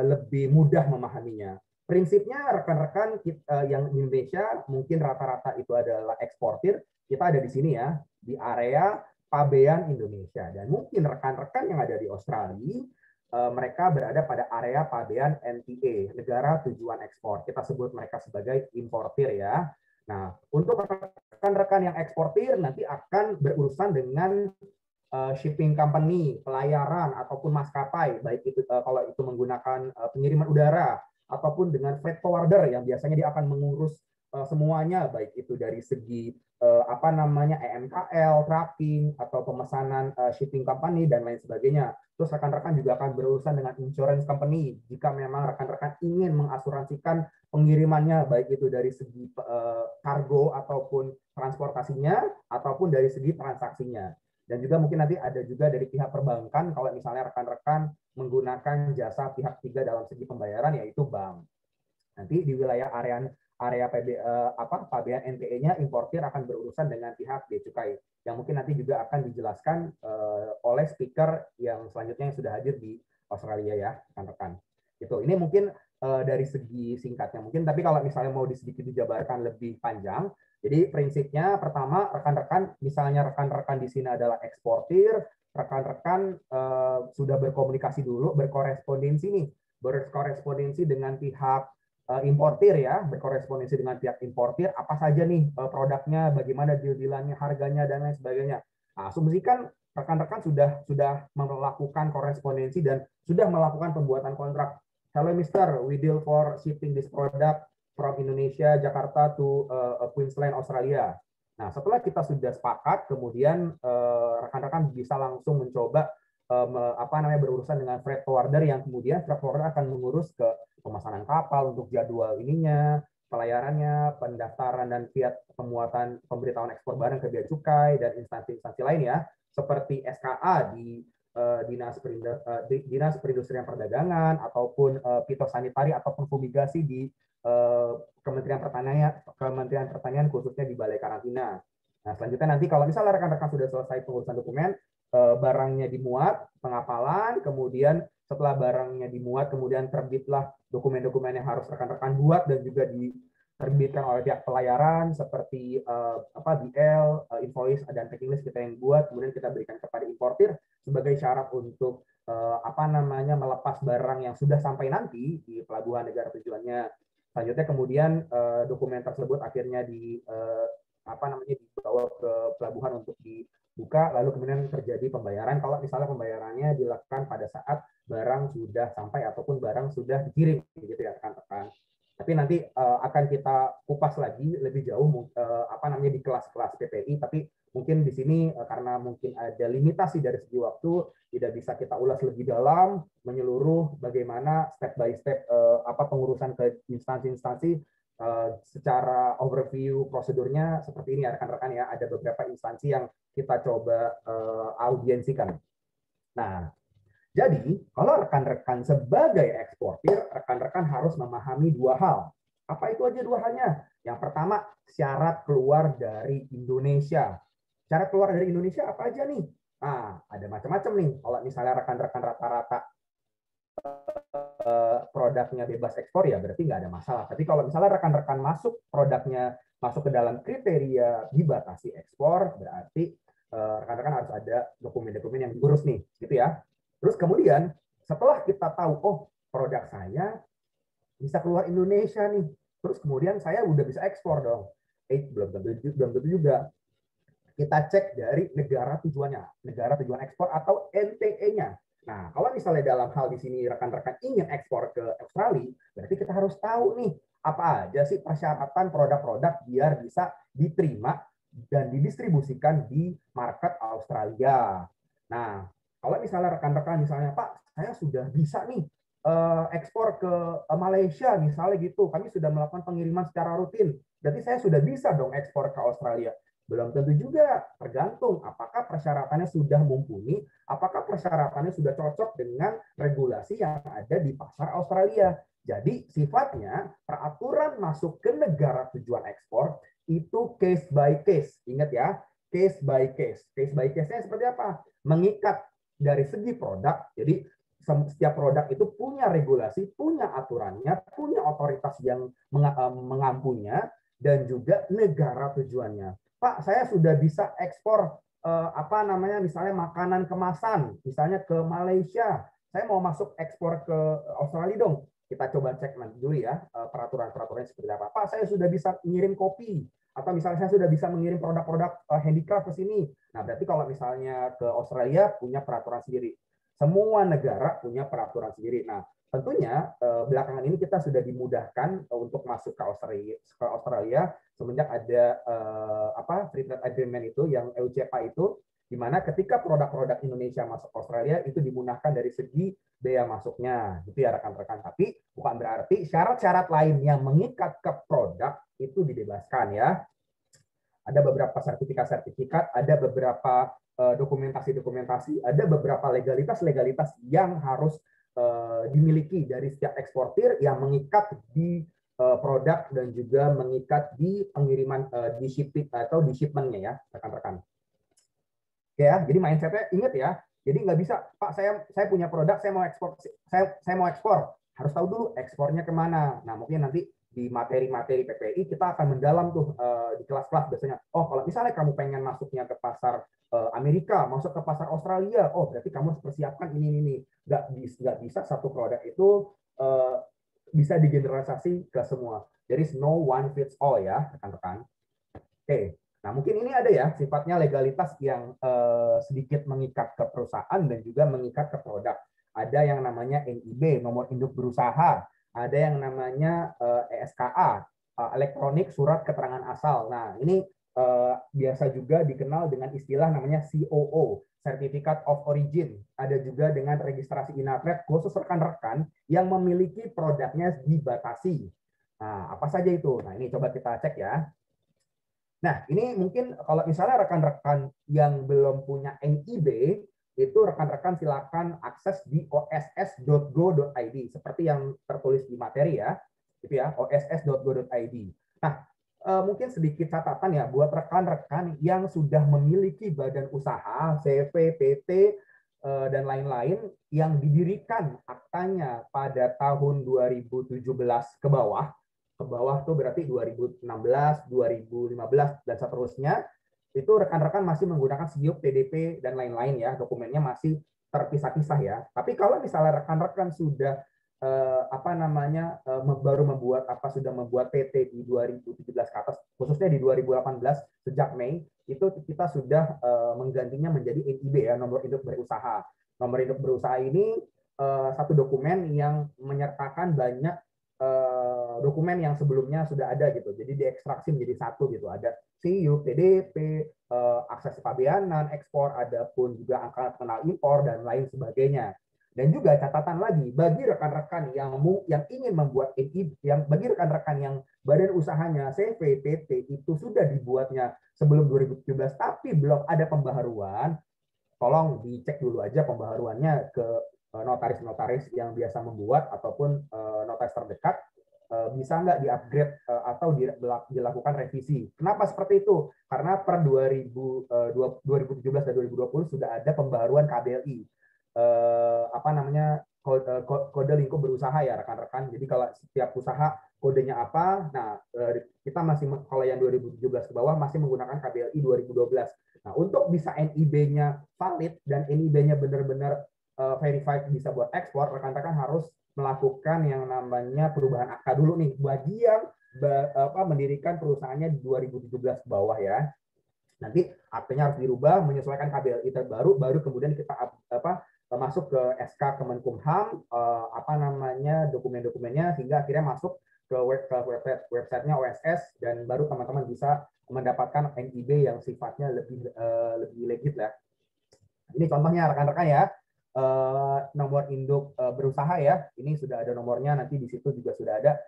lebih mudah memahaminya. Prinsipnya rekan-rekan yang di Indonesia mungkin rata-rata itu adalah eksportir. Kita ada di sini ya, di area pabean Indonesia. Dan mungkin rekan-rekan yang ada di Australia, mereka berada pada area pabean NTA, negara tujuan ekspor. Kita sebut mereka sebagai importir ya. Nah, untuk rekan-rekan yang eksportir nanti akan berurusan dengan shipping company, pelayaran ataupun maskapai, baik itu kalau itu menggunakan pengiriman udara ataupun dengan freight forwarder yang biasanya dia akan mengurus semuanya, baik itu dari segi EMKL, tracking atau pemesanan shipping company dan lain sebagainya. Terus rekan-rekan juga akan berurusan dengan insurance company jika memang rekan-rekan ingin mengasuransikan pengirimannya, baik itu dari segi kargo ataupun transportasinya ataupun dari segi transaksinya. Dan juga mungkin nanti ada juga dari pihak perbankan kalau misalnya rekan-rekan menggunakan jasa pihak ketiga dalam segi pembayaran, yaitu bank. Nanti di wilayah area pabean NTE-nya importir akan berurusan dengan pihak bea cukai, yang mungkin nanti juga akan dijelaskan oleh speaker yang selanjutnya yang sudah hadir di Australia ya, rekan-rekan. Itu. Ini mungkin dari segi singkatnya mungkin, tapi kalau misalnya mau sedikit dijabarkan lebih panjang, jadi prinsipnya pertama, rekan-rekan, misalnya rekan-rekan di sini adalah eksportir, rekan-rekan sudah berkomunikasi dulu, berkorespondensi dengan pihak importir ya, berkorespondensi dengan pihak importir, apa saja nih produknya, bagaimana deal-dealannya, harganya, dan lain sebagainya. Nah, asumsikan rekan-rekan sudah melakukan korespondensi dan sudah melakukan pembuatan kontrak. Hello Mister, we deal for shipping this product from Indonesia, Jakarta to Queensland, Australia. Nah, setelah kita sudah sepakat, kemudian rekan-rekan bisa langsung mencoba berurusan dengan freight forwarder, yang kemudian freight forwarder akan mengurus ke pemesanan kapal untuk jadwal ininya, pelayarannya, pendaftaran dan kiat pemuatan pemberitahuan ekspor barang ke Bea Cukai dan instansi-instansi lainnya seperti SKA di Dinas Perindustrian Perdagangan ataupun fitosanitari ataupun fumigasi di Kementerian Pertanian khususnya di Balai Karantina. Nah, selanjutnya nanti kalau misalnya rekan-rekan sudah selesai pengurusan dokumen, barangnya dimuat, pengapalan, kemudian setelah barangnya dimuat, kemudian terbitlah dokumen-dokumen yang harus rekan-rekan buat dan juga diterbitkan oleh pihak pelayaran seperti BL, invoice dan packing list kita yang buat, kemudian kita berikan kepada importir sebagai syarat untuk melepas barang yang sudah sampai nanti di pelabuhan negara tujuannya. Selanjutnya kemudian dokumen tersebut akhirnya dibawa ke pelabuhan untuk dibuka, lalu kemudian terjadi pembayaran kalau misalnya pembayarannya dilakukan pada saat barang sudah sampai ataupun barang sudah dikirim, gitu ya rekan-rekan. Tapi nanti akan kita kupas lagi lebih jauh di kelas-kelas PPI, tapi mungkin di sini karena mungkin ada limitasi dari segi waktu, tidak bisa kita ulas lebih dalam menyeluruh bagaimana step by step pengurusan ke instansi-instansi. Secara overview prosedurnya seperti ini ya rekan-rekan ya, ada beberapa instansi yang kita coba audiensikan. Nah, jadi kalau rekan-rekan sebagai eksportir, rekan-rekan harus memahami dua hal. Apa itu aja dua halnya? Yang pertama, syarat keluar dari Indonesia. Syarat keluar dari Indonesia apa aja nih? Nah, ada macam-macam nih. Kalau misalnya rekan-rekan rata-rata produknya bebas ekspor ya berarti nggak ada masalah. Tapi kalau misalnya rekan-rekan produknya masuk ke dalam kriteria dibatasi ekspor, berarti rekan-rekan harus ada dokumen-dokumen yang diurus nih, gitu ya. Terus kemudian setelah kita tahu, oh produk saya bisa keluar Indonesia nih, terus kemudian saya udah bisa ekspor dong. Belum tentu juga. Kita cek dari negara tujuannya, negara tujuan ekspor atau NTE-nya. Nah, kalau misalnya dalam hal di sini rekan-rekan ingin ekspor ke Australia, berarti kita harus tahu nih apa aja sih persyaratan produk-produk biar bisa diterima dan didistribusikan di market Australia. Nah, kalau misalnya rekan-rekan misalnya, Pak, saya sudah bisa nih ekspor ke Malaysia misalnya gitu, kami sudah melakukan pengiriman secara rutin, berarti saya sudah bisa dong ekspor ke Australia. Belum tentu juga, tergantung apakah persyaratannya sudah mumpuni, apakah persyaratannya sudah cocok dengan regulasi yang ada di pasar Australia. Jadi sifatnya peraturan masuk ke negara tujuan ekspor itu case by case. Ingat ya, case by case. Case by case-nya seperti apa? Mengikat dari segi produk, jadi setiap produk itu punya regulasi, punya aturannya, punya otoritas yang mengampunya, dan juga negara tujuannya. Pak, saya sudah bisa ekspor misalnya makanan kemasan, misalnya ke Malaysia. Saya mau masuk ekspor ke Australia dong. Kita coba cek dulu ya peraturan-peraturannya seperti apa. Pak, saya sudah bisa mengirim kopi, atau misalnya saya sudah bisa mengirim produk-produk handicraft ke sini. Nah, berarti kalau misalnya ke Australia punya peraturan sendiri. Semua negara punya peraturan sendiri. Nah, tentunya belakangan ini kita sudah dimudahkan untuk masuk ke Australia semenjak ada Free Trade Agreement itu yang EUCEPA itu, di mana ketika produk-produk Indonesia masuk Australia itu dimudahkan dari segi bea masuknya, gitu ya rekan-rekan. Tapi bukan berarti syarat-syarat lain yang mengikat ke produk itu dibebaskan ya. Ada beberapa sertifikat-sertifikat, ada beberapa dokumentasi-dokumentasi, ada beberapa legalitas-legalitas yang harus dimiliki dari setiap eksportir yang mengikat di produk dan juga mengikat di pengiriman di shipping atau di shipment-nya ya rekan-rekan. Oke ya, jadi mindset-nya ingat ya. Jadi nggak bisa, Pak saya punya produk, saya mau ekspor, harus tahu dulu ekspornya kemana. Nah mungkin nanti di materi-materi PPI kita akan mendalam tuh di kelas-kelas biasanya. Oh kalau misalnya kamu pengen masuknya ke pasar Amerika, masuk ke pasar Australia, oh berarti kamu harus persiapkan ini. Nggak bisa satu produk itu bisa digeneralisasi ke semua. There is no one fits all ya rekan-rekan. Oke, nah mungkin ini ada ya sifatnya legalitas yang sedikit mengikat ke perusahaan dan juga mengikat ke produk. Ada yang namanya NIB, nomor induk berusaha. Ada yang namanya ESKA, elektronik surat keterangan asal. Nah, ini biasa juga dikenal dengan istilah namanya COO, Certificate of Origin. Ada juga dengan registrasi INAPRED khusus rekan-rekan yang memiliki produknya dibatasi. Nah, apa saja itu? Nah, ini coba kita cek ya. Nah, ini mungkin kalau misalnya rekan-rekan yang belum punya NIB, itu rekan-rekan silakan akses di oss.go.id seperti yang tertulis di materi ya. Gitu ya, oss.go.id. Nah, mungkin sedikit catatan ya buat rekan-rekan yang sudah memiliki badan usaha, CV, PT, dan lain-lain yang didirikan aktanya pada tahun 2017 ke bawah tuh berarti 2016, 2015 dan seterusnya, itu rekan-rekan masih menggunakan SIUP, TDP dan lain-lain ya, dokumennya masih terpisah-pisah ya. Tapi kalau misalnya rekan-rekan sudah baru membuat sudah membuat PT di 2017 ke atas, khususnya di 2018 sejak Mei, itu kita sudah menggantinya menjadi NIB ya, nomor induk berusaha. Nomor induk berusaha ini satu dokumen yang menyertakan banyak dokumen yang sebelumnya sudah ada gitu. Jadi diekstraksi menjadi satu gitu. Ada SIUP, TDP, akses kepabeanan, ekspor, ada pun juga angka kenal impor dan lain sebagainya. Dan juga catatan lagi bagi rekan-rekan yang ingin membuat NIB, bagi rekan-rekan yang badan usahanya CV, PT itu sudah dibuatnya sebelum 2017 tapi belum ada pembaharuan, tolong dicek dulu aja pembaharuannya ke notaris-notaris yang biasa membuat ataupun notaris terdekat, bisa nggak di-upgrade atau dilakukan revisi. Kenapa seperti itu? Karena per 2017 dan 2020 sudah ada pembaharuan KBLI. Kode lingkup berusaha ya rekan-rekan. Jadi kalau setiap usaha kodenya apa, nah kita masih, kalau yang 2017 ke bawah masih menggunakan KBLI 2012. Nah, untuk bisa NIB-nya valid dan NIB-nya benar-benar verified bisa buat ekspor, rekan-rekan harus melakukan yang namanya perubahan akta dulu nih bagi yang mendirikan perusahaannya di 2017 ke bawah ya. Nanti aktanya harus dirubah menyesuaikan KBLI terbaru, baru kemudian kita masuk ke SK Kemenkumham, dokumen-dokumennya hingga akhirnya masuk ke website-nya OSS, dan baru teman-teman bisa mendapatkan NIB yang sifatnya lebih legit lah. Ini contohnya rekan-rekan ya, nomor induk berusaha ya, ini sudah ada nomornya, nanti di situ juga sudah ada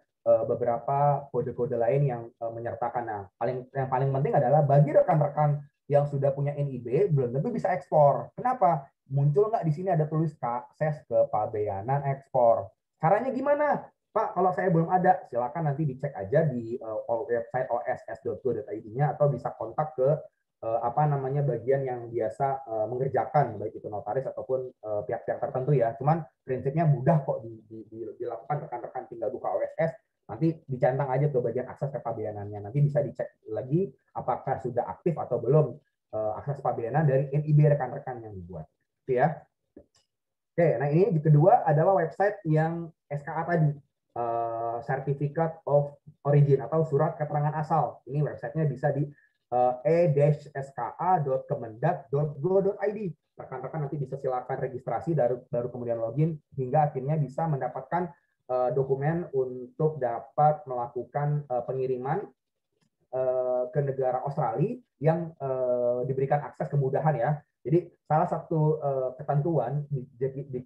beberapa kode-kode lain yang menyertakan. Nah, yang paling penting adalah bagi rekan-rekan yang sudah punya NIB belum tentu bisa ekspor. Kenapa? Muncul nggak di sini ada tulis akses kepabeanan ekspor. Caranya gimana? Pak, kalau saya belum ada, silakan nanti dicek aja di website oss.go.id-nya atau bisa kontak ke bagian yang biasa mengerjakan, baik itu notaris ataupun pihak-pihak tertentu ya. Cuman prinsipnya mudah kok dilakukan, rekan-rekan tinggal buka OSS, nanti dicentang aja tuh bagian akses kepabeanannya. Nanti bisa dicek lagi apakah sudah aktif atau belum akses kepabeanan dari NIB rekan-rekan yang dibuat. Gitu ya. Oke, nah ini kedua adalah website yang SKA tadi. Certificate of Origin atau surat keterangan asal. Ini websitenya bisa di e-ska.kemendak.go.id. Rekan-rekan nanti bisa silakan registrasi, baru kemudian login hingga akhirnya bisa mendapatkan dokumen untuk dapat melakukan pengiriman ke negara Australia yang diberikan akses kemudahan ya. Jadi salah satu ketentuan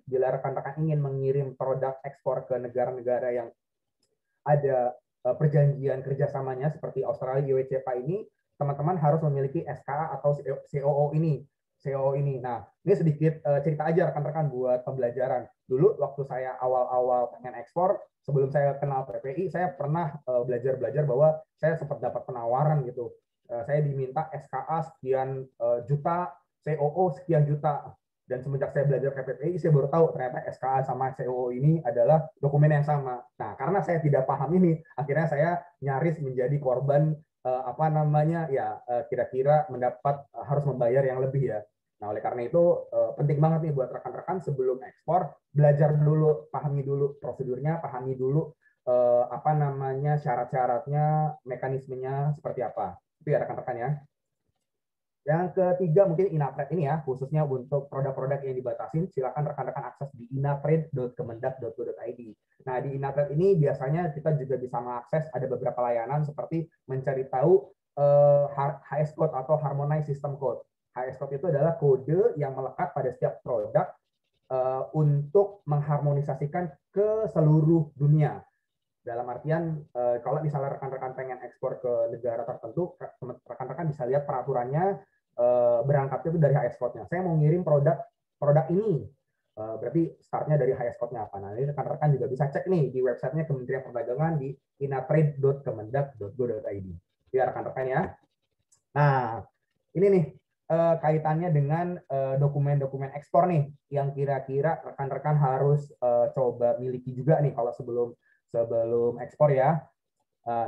bila rekan-rekan ingin mengirim produk ekspor ke negara-negara yang ada perjanjian kerjasamanya seperti Australia, UECPA ini, teman-teman harus memiliki SKA atau COO ini. Nah, ini sedikit cerita aja rekan-rekan buat pembelajaran. Dulu waktu saya awal-awal pengen ekspor, sebelum saya kenal PPI, saya pernah belajar bahwa saya sempat dapat penawaran gitu. Saya diminta SKA sekian juta, COO sekian juta. Dan semenjak saya belajar KPPI, saya baru tahu ternyata SKA sama COO ini adalah dokumen yang sama. Nah, karena saya tidak paham ini, akhirnya saya nyaris menjadi korban kira-kira mendapat harus membayar yang lebih ya. Nah, oleh karena itu penting banget nih buat rekan-rekan sebelum ekspor, belajar dulu, pahami dulu prosedurnya, pahami dulu syarat-syaratnya, mekanismenya seperti apa. Itu ya rekan-rekan ya. Yang ketiga mungkin Inapred ini ya, khususnya untuk produk-produk yang dibatasin, silakan rekan-rekan akses di inapred.kemendak.go.id. Nah, di Inapred ini biasanya kita juga bisa mengakses, ada beberapa layanan seperti mencari tahu HS code atau harmonized system code. HS code itu adalah kode yang melekat pada setiap produk untuk mengharmonisasikan ke seluruh dunia. Dalam artian kalau misalnya rekan-rekan pengen ekspor ke negara tertentu, rekan-rekan bisa lihat peraturannya berangkatnya itu dari HS code-nya. Saya mau ngirim produk ini, berarti startnya dari HS code-nya apa. Nah, ini rekan-rekan juga bisa cek nih di websitenya Kementerian Perdagangan di inatrade.kemendak.go.id. Ya rekan-rekan ya. Nah, ini nih kaitannya dengan dokumen-dokumen ekspor nih yang kira-kira rekan-rekan harus coba miliki juga nih kalau sebelum ekspor ya.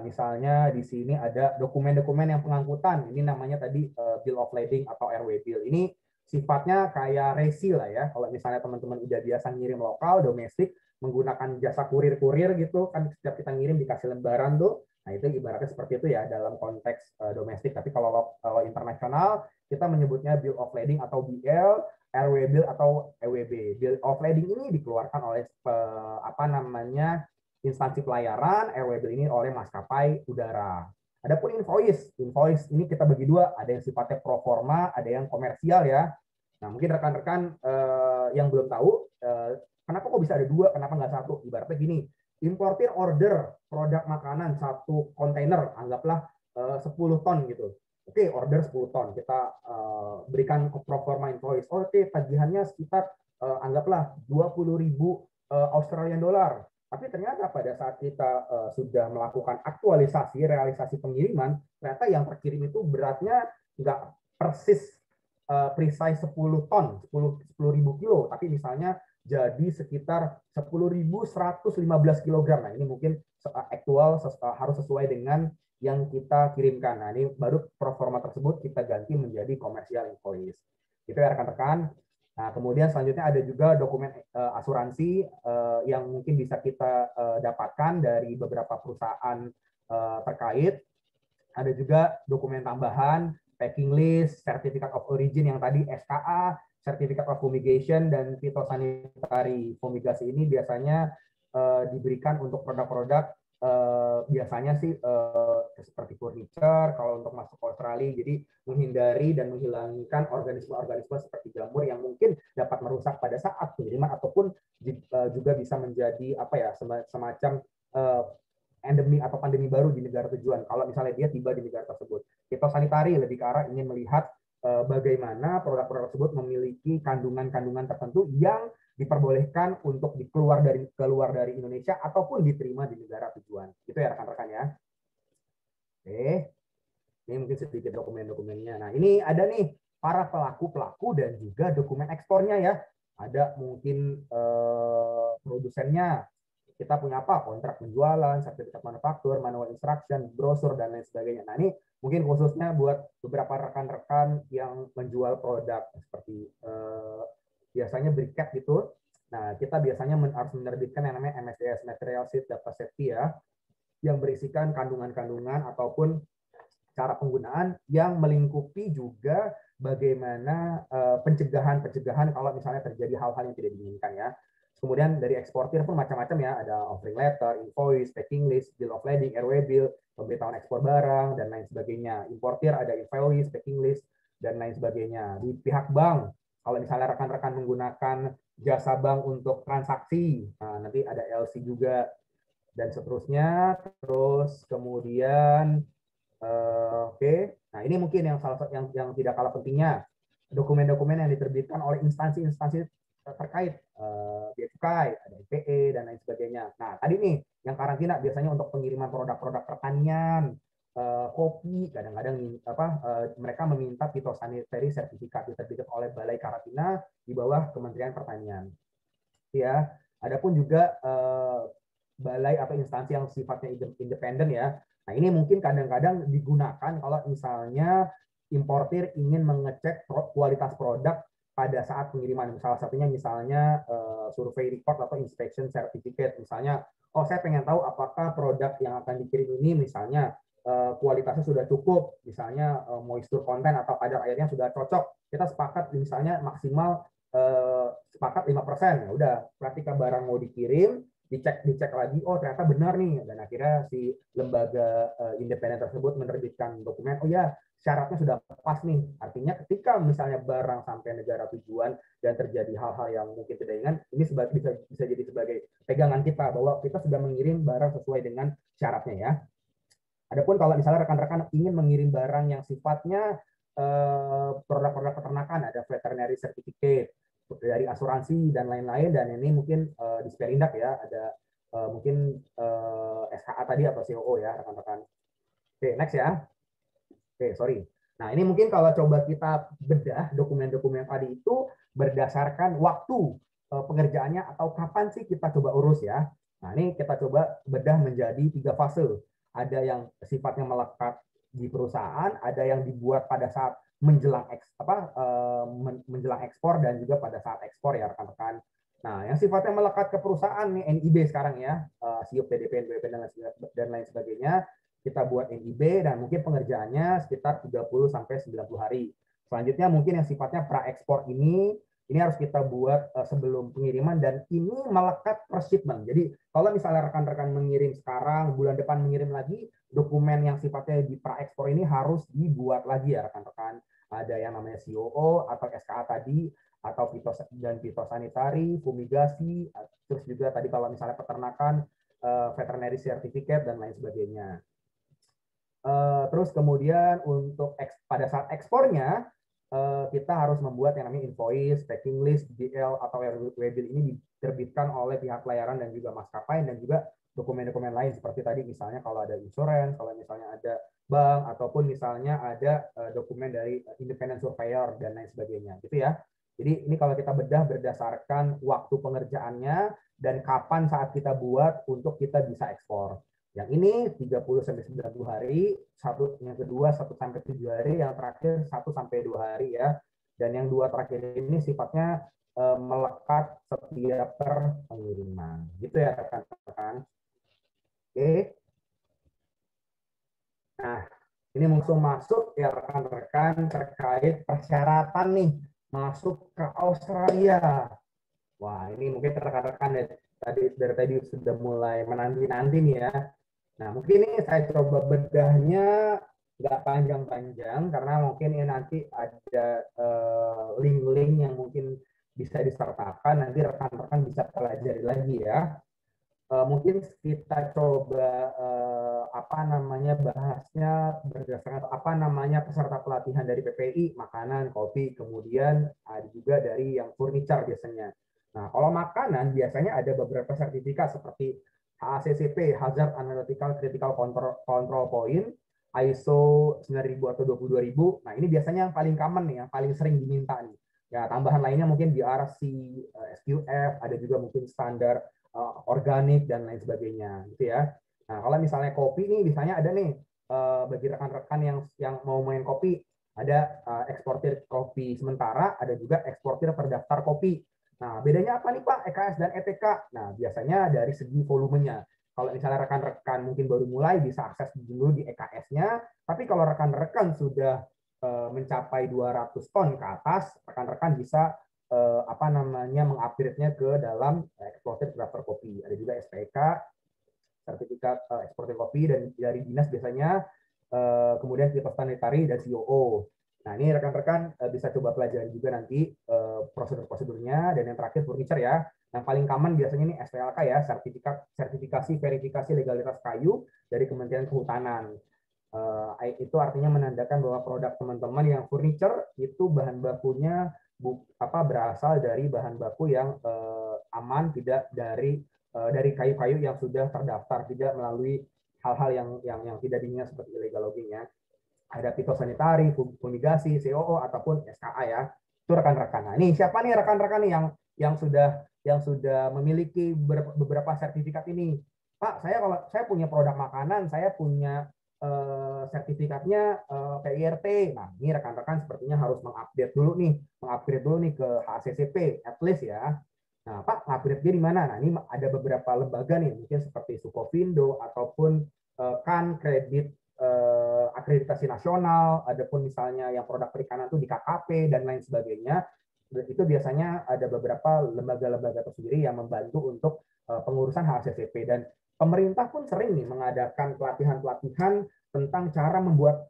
Misalnya di sini ada dokumen-dokumen yang pengangkutan. Ini namanya tadi Bill of Lading atau RW Bill. Ini sifatnya kayak resi lah ya. Kalau misalnya teman-teman udah biasa ngirim lokal, domestik, menggunakan jasa kurir-kurir gitu, kan setiap kita ngirim dikasih lembaran tuh. Nah itu ibaratnya seperti itu ya dalam konteks domestik. Tapi kalau internasional, kita menyebutnya Bill of Lading atau BL, RW Bill atau EWB. Bill of Lading ini dikeluarkan oleh instansi pelayaran, RW Bill ini oleh maskapai udara. Adapun invoice ini kita bagi dua, ada yang sifatnya pro forma, ada yang komersial ya. Nah mungkin rekan-rekan yang belum tahu, kenapa kok bisa ada dua, kenapa nggak satu? Ibaratnya gini, importir order produk makanan satu kontainer, anggaplah 10 ton gitu. Oke, order 10 ton, kita berikan pro forma invoice. Oke, tagihannya sekitar anggaplah 20.000 Australian dollar. Tapi ternyata pada saat kita sudah melakukan aktualisasi, realisasi pengiriman, ternyata yang terkirim itu beratnya nggak persis precise 10 ton, 10.000 kilo, tapi misalnya jadi sekitar 10.115 kg. Nah ini mungkin aktual harus sesuai dengan yang kita kirimkan. Nah ini baru pro forma tersebut kita ganti menjadi commercial invoice. Itu ya rekan-rekan. Nah, kemudian selanjutnya ada juga dokumen asuransi yang mungkin bisa kita dapatkan dari beberapa perusahaan terkait. Ada juga dokumen tambahan, packing list, certificate of origin yang tadi SKA, certificate of fumigation, dan fitosanitary. Fumigasi ini biasanya diberikan untuk produk-produk biasanya sih seperti furniture kalau untuk masuk ke Australia, jadi menghindari dan menghilangkan organisme-organisme seperti jamur yang mungkin dapat merusak pada saat pengiriman ataupun juga bisa menjadi semacam endemi atau pandemi baru di negara tujuan kalau misalnya dia tiba di negara tersebut. Fitosanitary lebih ke arah ingin melihat bagaimana produk-produk tersebut memiliki kandungan-kandungan tertentu yang diperbolehkan untuk keluar dari Indonesia ataupun diterima di negara tujuan. Itu ya rekan-rekan ya. Oke. Ini mungkin sedikit dokumen-dokumennya. Nah, ini ada nih para pelaku-pelaku dan juga dokumen ekspornya ya. Ada mungkin produsennya. Kita punya apa? Kontrak penjualan, sertifikat manufaktur, manual instruction, brosur, dan lain sebagainya. Nah, ini mungkin khususnya buat beberapa rekan-rekan yang menjual produk seperti biasanya briket gitu. Nah, kita biasanya harus menerbitkan yang namanya MSDS, Material Sheet Data Safety ya, yang berisikan kandungan-kandungan ataupun cara penggunaan yang melingkupi juga bagaimana pencegahan kalau misalnya terjadi hal-hal yang tidak diinginkan ya. Kemudian dari eksportir pun macam-macam ya, ada offering letter, invoice, packing list, bill of lading, RW bill, pemberitahuan ekspor barang, dan lain sebagainya. Importir ada invoice, packing list, dan lain sebagainya. Di pihak bank, kalau misalnya rekan-rekan menggunakan jasa bank untuk transaksi, nah, nanti ada LC juga, dan seterusnya. Terus kemudian, oke. Nah ini mungkin yang yang tidak kalah pentingnya, dokumen-dokumen yang diterbitkan oleh instansi-instansi terkait, Bea Cukai, ada IPE, dan lain sebagainya. Nah tadi nih, yang karantina biasanya untuk pengiriman produk-produk pertanian, kopi, kadang-kadang mereka meminta fitosanitary sertifikat diterbitkan oleh Balai Karantina di bawah Kementerian Pertanian. Ya, adapun juga balai atau instansi yang sifatnya independen ya. Nah, ini mungkin kadang-kadang digunakan kalau misalnya importir ingin mengecek kualitas produk pada saat pengiriman. Salah satunya misalnya survei report atau inspection certificate. Misalnya, saya pengen tahu apakah produk yang akan dikirim ini misalnya kualitasnya sudah cukup, misalnya moisture content atau kadar airnya sudah cocok. Kita sepakat misalnya maksimal sepakat 5%. Ya udah, ketika barang mau dikirim, dicek lagi, oh ternyata benar nih, dan akhirnya si lembaga independen tersebut menerbitkan dokumen, oh ya syaratnya sudah pas nih. Artinya ketika misalnya barang sampai negara tujuan dan terjadi hal-hal yang mungkin tidak ingat, ini bisa jadi sebagai pegangan kita bahwa kita sudah mengirim barang sesuai dengan syaratnya ya. Adapun kalau misalnya rekan-rekan ingin mengirim barang yang sifatnya produk-produk peternakan, ada veterinary certificate dari asuransi dan lain-lain, dan ini mungkin di Sperindak ya, ada mungkin SHA tadi atau COO ya rekan-rekan. Oke, next ya. Oke, sorry. Nah, ini mungkin kalau coba kita bedah dokumen-dokumen tadi itu berdasarkan waktu pengerjaannya atau kapan sih kita coba urus ya. Nah, ini kita coba bedah menjadi 3 fase. Ada yang sifatnya melekat di perusahaan, ada yang dibuat pada saat menjelang menjelang ekspor, dan juga pada saat ekspor ya rekan-rekan. Nah, yang sifatnya melekat ke perusahaan nih NIB sekarang ya, SIUP, PDP, NBP dan lain sebagainya, kita buat NIB dan mungkin pengerjaannya sekitar 30 sampai 90 hari. Selanjutnya mungkin yang sifatnya pra-ekspor ini harus kita buat sebelum pengiriman, dan ini melekat per shipment. Jadi kalau misalnya rekan-rekan mengirim sekarang, bulan depan mengirim lagi, dokumen yang sifatnya di pra-ekspor ini harus dibuat lagi ya rekan-rekan. Ada yang namanya COO atau SKA tadi, atau fitosanitari, fumigasi, terus juga tadi kalau misalnya peternakan, veterinary certificate dan lain sebagainya. Terus kemudian untuk pada saat ekspornya, kita harus membuat yang namanya invoice, packing list, DL atau waybill ini diterbitkan oleh pihak pelayaran dan juga maskapai, dan juga dokumen-dokumen lain seperti tadi misalnya kalau ada insurance, kalau misalnya ada bank, ataupun misalnya ada dokumen dari independent surveyor dan lain sebagainya gitu ya. Jadi ini kalau kita bedah berdasarkan waktu pengerjaannya dan kapan saat kita buat untuk kita bisa ekspor. Yang ini 30 sampai 90 hari, yang kedua 1 sampai 7 hari, yang terakhir 1 sampai 2 hari ya. Dan yang 2 terakhir ini sifatnya melekat setiap pengiriman. Gitu ya rekan-rekan. Oke. Nah, ini langsung masuk ya rekan-rekan terkait persyaratan nih masuk ke Australia. Wah, ini mungkin rekan-rekan dari tadi sudah mulai menanti-nanti nih ya. Nah, mungkin ini saya coba bedahnya nggak panjang-panjang, karena mungkin ini nanti ada link-link yang mungkin bisa disertakan, nanti rekan-rekan bisa pelajari lagi ya. Mungkin kita coba bahasnya berdasarkan peserta pelatihan dari PPI, makanan, kopi, kemudian ada juga dari yang furniture biasanya. Nah, kalau makanan biasanya ada beberapa sertifikat seperti HACCP, Hazard Analytical Critical Control Point, ISO 9000 atau 22000. Nah, ini biasanya yang paling common nih, yang paling sering diminta nih. Ya, tambahan lainnya mungkin BRC, SQF, ada juga mungkin standar organik dan lain sebagainya gitu ya. Nah, kalau misalnya kopi nih, misalnya ada nih bagi rekan-rekan yang mau main kopi, ada eksportir kopi sementara, ada juga eksportir terdaftar kopi. Nah, bedanya apa nih Pak, EKS dan ETK? Nah, biasanya dari segi volumenya. Kalau misalnya rekan-rekan mungkin baru mulai, bisa akses dulu di EKS-nya, tapi kalau rekan-rekan sudah mencapai 200 ton ke atas, rekan-rekan bisa mengupgrade-nya ke dalam eksportir terdaftar kopi. Ada juga SPK, sertifikat eksportir kopi, dan dari dinas biasanya, kemudian fitosanitari dan COO. Nah, ini rekan-rekan bisa coba pelajari juga nanti prosedur-prosedurnya. Dan yang terakhir furniture ya. Yang paling common biasanya ini SPLK ya, sertifikasi verifikasi legalitas kayu dari Kementerian Kehutanan. Itu artinya menandakan bahwa produk teman-teman yang furniture itu bahan bakunya berasal dari bahan baku yang aman, tidak dari kayu-kayu yang sudah terdaftar, tidak melalui hal-hal yang tidak diinginkan seperti illegal logging ya. Ada fitosanitari, fumigasi, COO ataupun SKA ya. Itu rekan-rekan. Nah, ini siapa nih rekan-rekan nih yang sudah memiliki beberapa sertifikat ini? Pak, saya punya produk makanan, saya punya sertifikatnya PIRT. Nah, ini rekan-rekan sepertinya harus mengupgrade dulu nih ke HACCP at least ya. Nah, Pak, upgrade-nya di mana? Nah, ini ada beberapa lembaga nih, mungkin seperti Sukovindo ataupun kan kredit akreditasi nasional, adapun misalnya yang produk perikanan itu di KKP dan lain sebagainya. Itu biasanya ada beberapa lembaga-lembaga tersendiri yang membantu untuk pengurusan HACCP. Dan pemerintah pun sering nih mengadakan pelatihan-pelatihan tentang cara membuat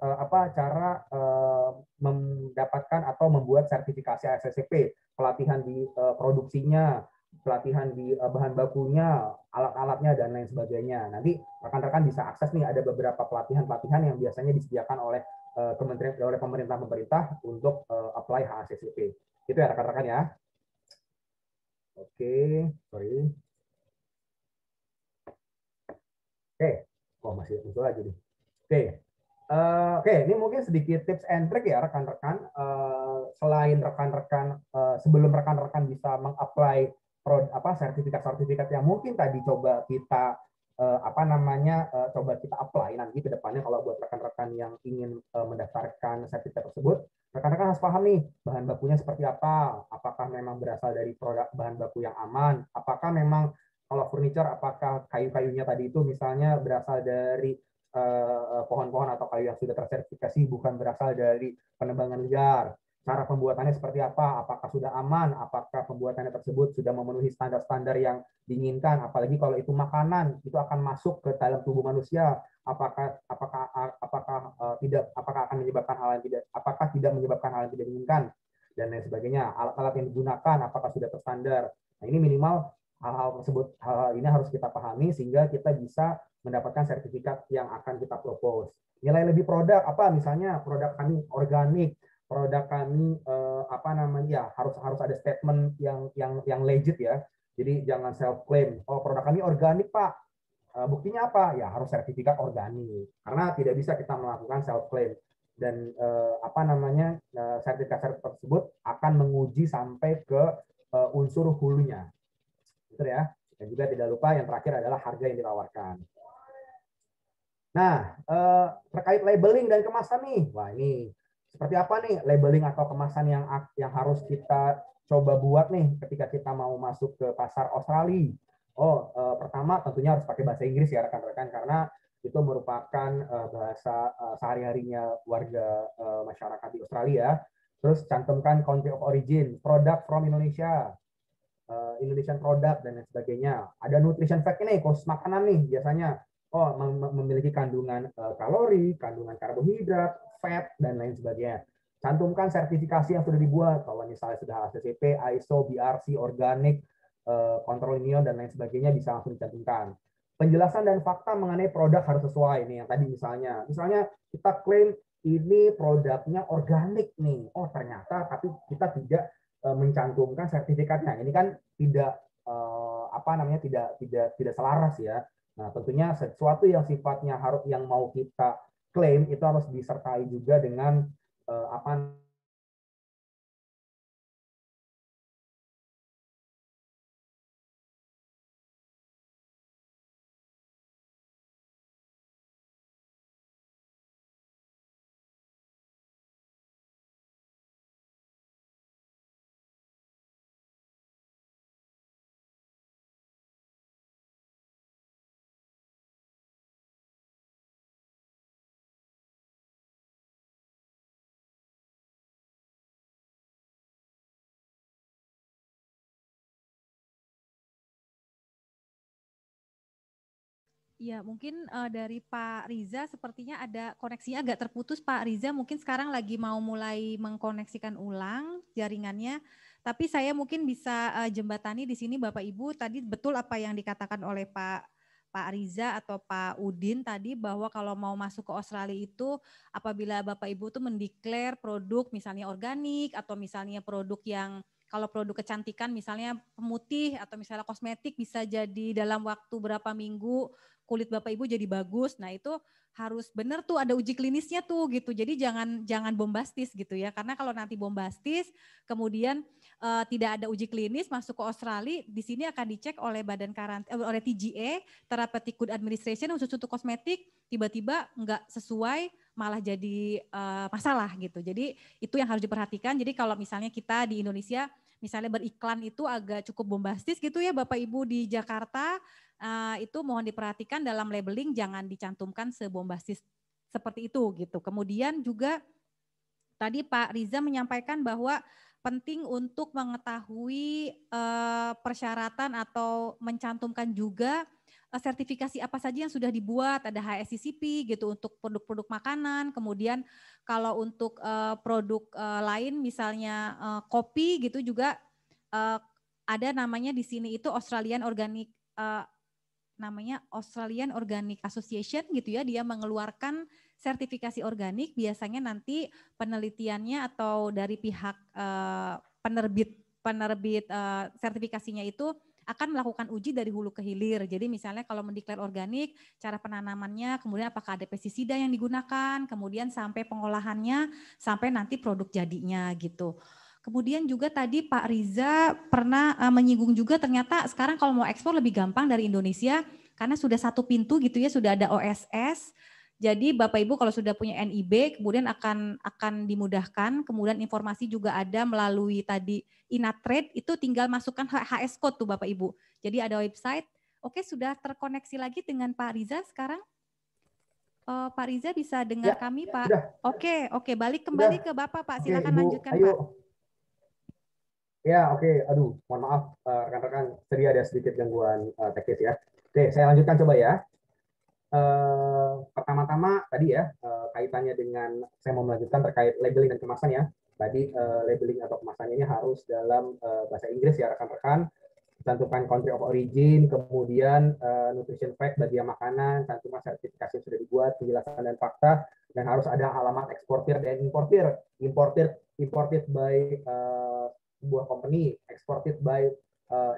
mendapatkan atau membuat sertifikasi HACCP, pelatihan di produksinya, pelatihan di bahan bakunya, alat-alatnya, dan lain sebagainya. Nanti rekan-rekan bisa akses nih, ada beberapa pelatihan-pelatihan yang biasanya disediakan oleh pemerintah untuk apply HACCP. Itu ya rekan-rekan ya. Oke, sorry. Oke, masih muncul lagi nih. Oke, ini mungkin sedikit tips and trick ya rekan-rekan. Selain rekan-rekan, sebelum rekan-rekan bisa meng-apply sertifikat-sertifikat yang mungkin tadi coba kita coba kita apply nanti ke depannya kalau buat rekan-rekan yang ingin mendaftarkan sertifikat tersebut, rekan-rekan harus paham nih bahan bakunya seperti apa, apakah memang berasal dari produk bahan baku yang aman, apakah memang kalau furniture apakah kayu-kayunya tadi itu misalnya berasal dari pohon-pohon atau kayu yang sudah tersertifikasi, bukan berasal dari penebangan liar. Cara pembuatannya seperti apa, apakah sudah aman, apakah pembuatannya tersebut sudah memenuhi standar-standar yang diinginkan, apalagi kalau itu makanan, itu akan masuk ke dalam tubuh manusia, apakah akan menyebabkan hal yang tidak menyebabkan hal yang tidak diinginkan, dan lain sebagainya. Alat-alat yang digunakan apakah sudah terstandar. Nah, ini minimal hal-hal tersebut, hal ini harus kita pahami sehingga kita bisa mendapatkan sertifikat yang akan kita propose. Nilai lebih produk apa, misalnya produk kami organik, produk kami harus ada statement yang legit ya. Jadi jangan self claim. Oh, produk kami organik Pak. Buktinya apa? Ya harus sertifikat organik. Karena tidak bisa kita melakukan self claim. Dan sertifikat tersebut akan menguji sampai ke unsur hulunya. Gitu ya. Dan juga tidak lupa yang terakhir adalah harga yang ditawarkan. Nah, terkait labeling dan kemasan nih. Wah, ini seperti apa nih labeling atau kemasan yang harus kita coba buat nih ketika kita mau masuk ke pasar Australia. Pertama tentunya harus pakai bahasa Inggris ya rekan-rekan, karena itu merupakan bahasa sehari-harinya warga masyarakat di Australia. Terus cantumkan country of origin, product from Indonesia, Indonesian product dan lain sebagainya. Ada nutrition fact ini, khusus makanan nih biasanya. Memiliki kandungan kalori, kandungan karbohidrat, fat, dan lain sebagainya. Cantumkan sertifikasi yang sudah dibuat, kalau misalnya sudah HACCP, ISO, BRC, organik, kontrol ion, dan lain sebagainya bisa langsung dicantumkan. Penjelasan dan fakta mengenai produk harus sesuai. Nih, yang tadi misalnya kita klaim ini produknya organik nih. Oh, ternyata tapi kita tidak mencantumkan sertifikatnya. Ini kan tidak tidak selaras ya. Nah, tentunya sesuatu yang sifatnya yang mau kita klaim itu harus disertai juga dengan Ya, mungkin dari Pak Riza sepertinya ada koneksinya agak terputus. Pak Riza mungkin sekarang lagi mau mulai mengkoneksikan ulang jaringannya. Tapi saya mungkin bisa jembatani di sini Bapak Ibu, tadi betul apa yang dikatakan oleh Pak Riza atau Pak Udin tadi, bahwa kalau mau masuk ke Australia itu apabila Bapak Ibu tuh mendeklar produk misalnya organik atau misalnya produk yang, kalau produk kecantikan misalnya pemutih atau misalnya kosmetik, bisa jadi dalam waktu berapa minggu kulit Bapak Ibu jadi bagus. Nah, itu harus benar tuh ada uji klinisnya tuh gitu. Jadi jangan bombastis gitu ya. Karena kalau nanti bombastis kemudian tidak ada uji klinis masuk ke Australia, di sini akan dicek oleh badan oleh TGA, Therapeutic Good Administration, khusus untuk kosmetik, tiba-tiba enggak sesuai, malah jadi masalah gitu. Jadi itu yang harus diperhatikan. Jadi kalau misalnya kita di Indonesia misalnya beriklan itu agak cukup bombastis gitu ya Bapak Ibu di Jakarta, itu mohon diperhatikan dalam labeling jangan dicantumkan sebombastis seperti itu gitu. Kemudian juga tadi Pak Riza menyampaikan bahwa penting untuk mengetahui persyaratan atau mencantumkan juga sertifikasi apa saja yang sudah dibuat, ada HACCP gitu untuk produk-produk makanan, kemudian kalau untuk produk lain misalnya kopi gitu juga ada namanya di sini itu Australian Organic namanya Australian Organic Association gitu ya, dia mengeluarkan sertifikasi organik, biasanya nanti penelitiannya atau dari pihak penerbit sertifikasinya itu akan melakukan uji dari hulu ke hilir. Jadi misalnya kalau mendeklar organik, cara penanamannya, kemudian apakah ada pestisida yang digunakan, kemudian sampai pengolahannya, sampai nanti produk jadinya gitu. Kemudian juga tadi Pak Riza pernah menyinggung juga ternyata sekarang kalau mau ekspor lebih gampang dari Indonesia karena sudah satu pintu gitu ya, sudah ada OSS. Jadi Bapak Ibu kalau sudah punya NIB kemudian akan dimudahkan. Kemudian informasi juga ada melalui tadi Inatrade, itu tinggal masukkan HS code tuh Bapak Ibu. Jadi ada website. Oke, sudah terkoneksi lagi dengan Pak Riza sekarang. Pak Riza bisa dengar kami Pak? Sudah. Oke, balik kembali ke Bapak Pak. Silakan Ibu, lanjutkan ayo. Pak. Ya, oke. Aduh, mohon maaf rekan-rekan, tadi ada sedikit gangguan teknis ya. Oke, saya lanjutkan coba ya. Pertama-tama tadi ya, kaitannya dengan, saya mau melanjutkan terkait labeling dan kemasan ya. Tadi labeling atau kemasannya ini harus dalam bahasa Inggris ya rekan-rekan. Cantumkan country of origin, kemudian nutrition fact, bagian makanan, cantumkan sertifikasi yang sudah dibuat, penjelasan dan fakta, dan harus ada alamat eksportir dan importir. Imported by sebuah company, exported by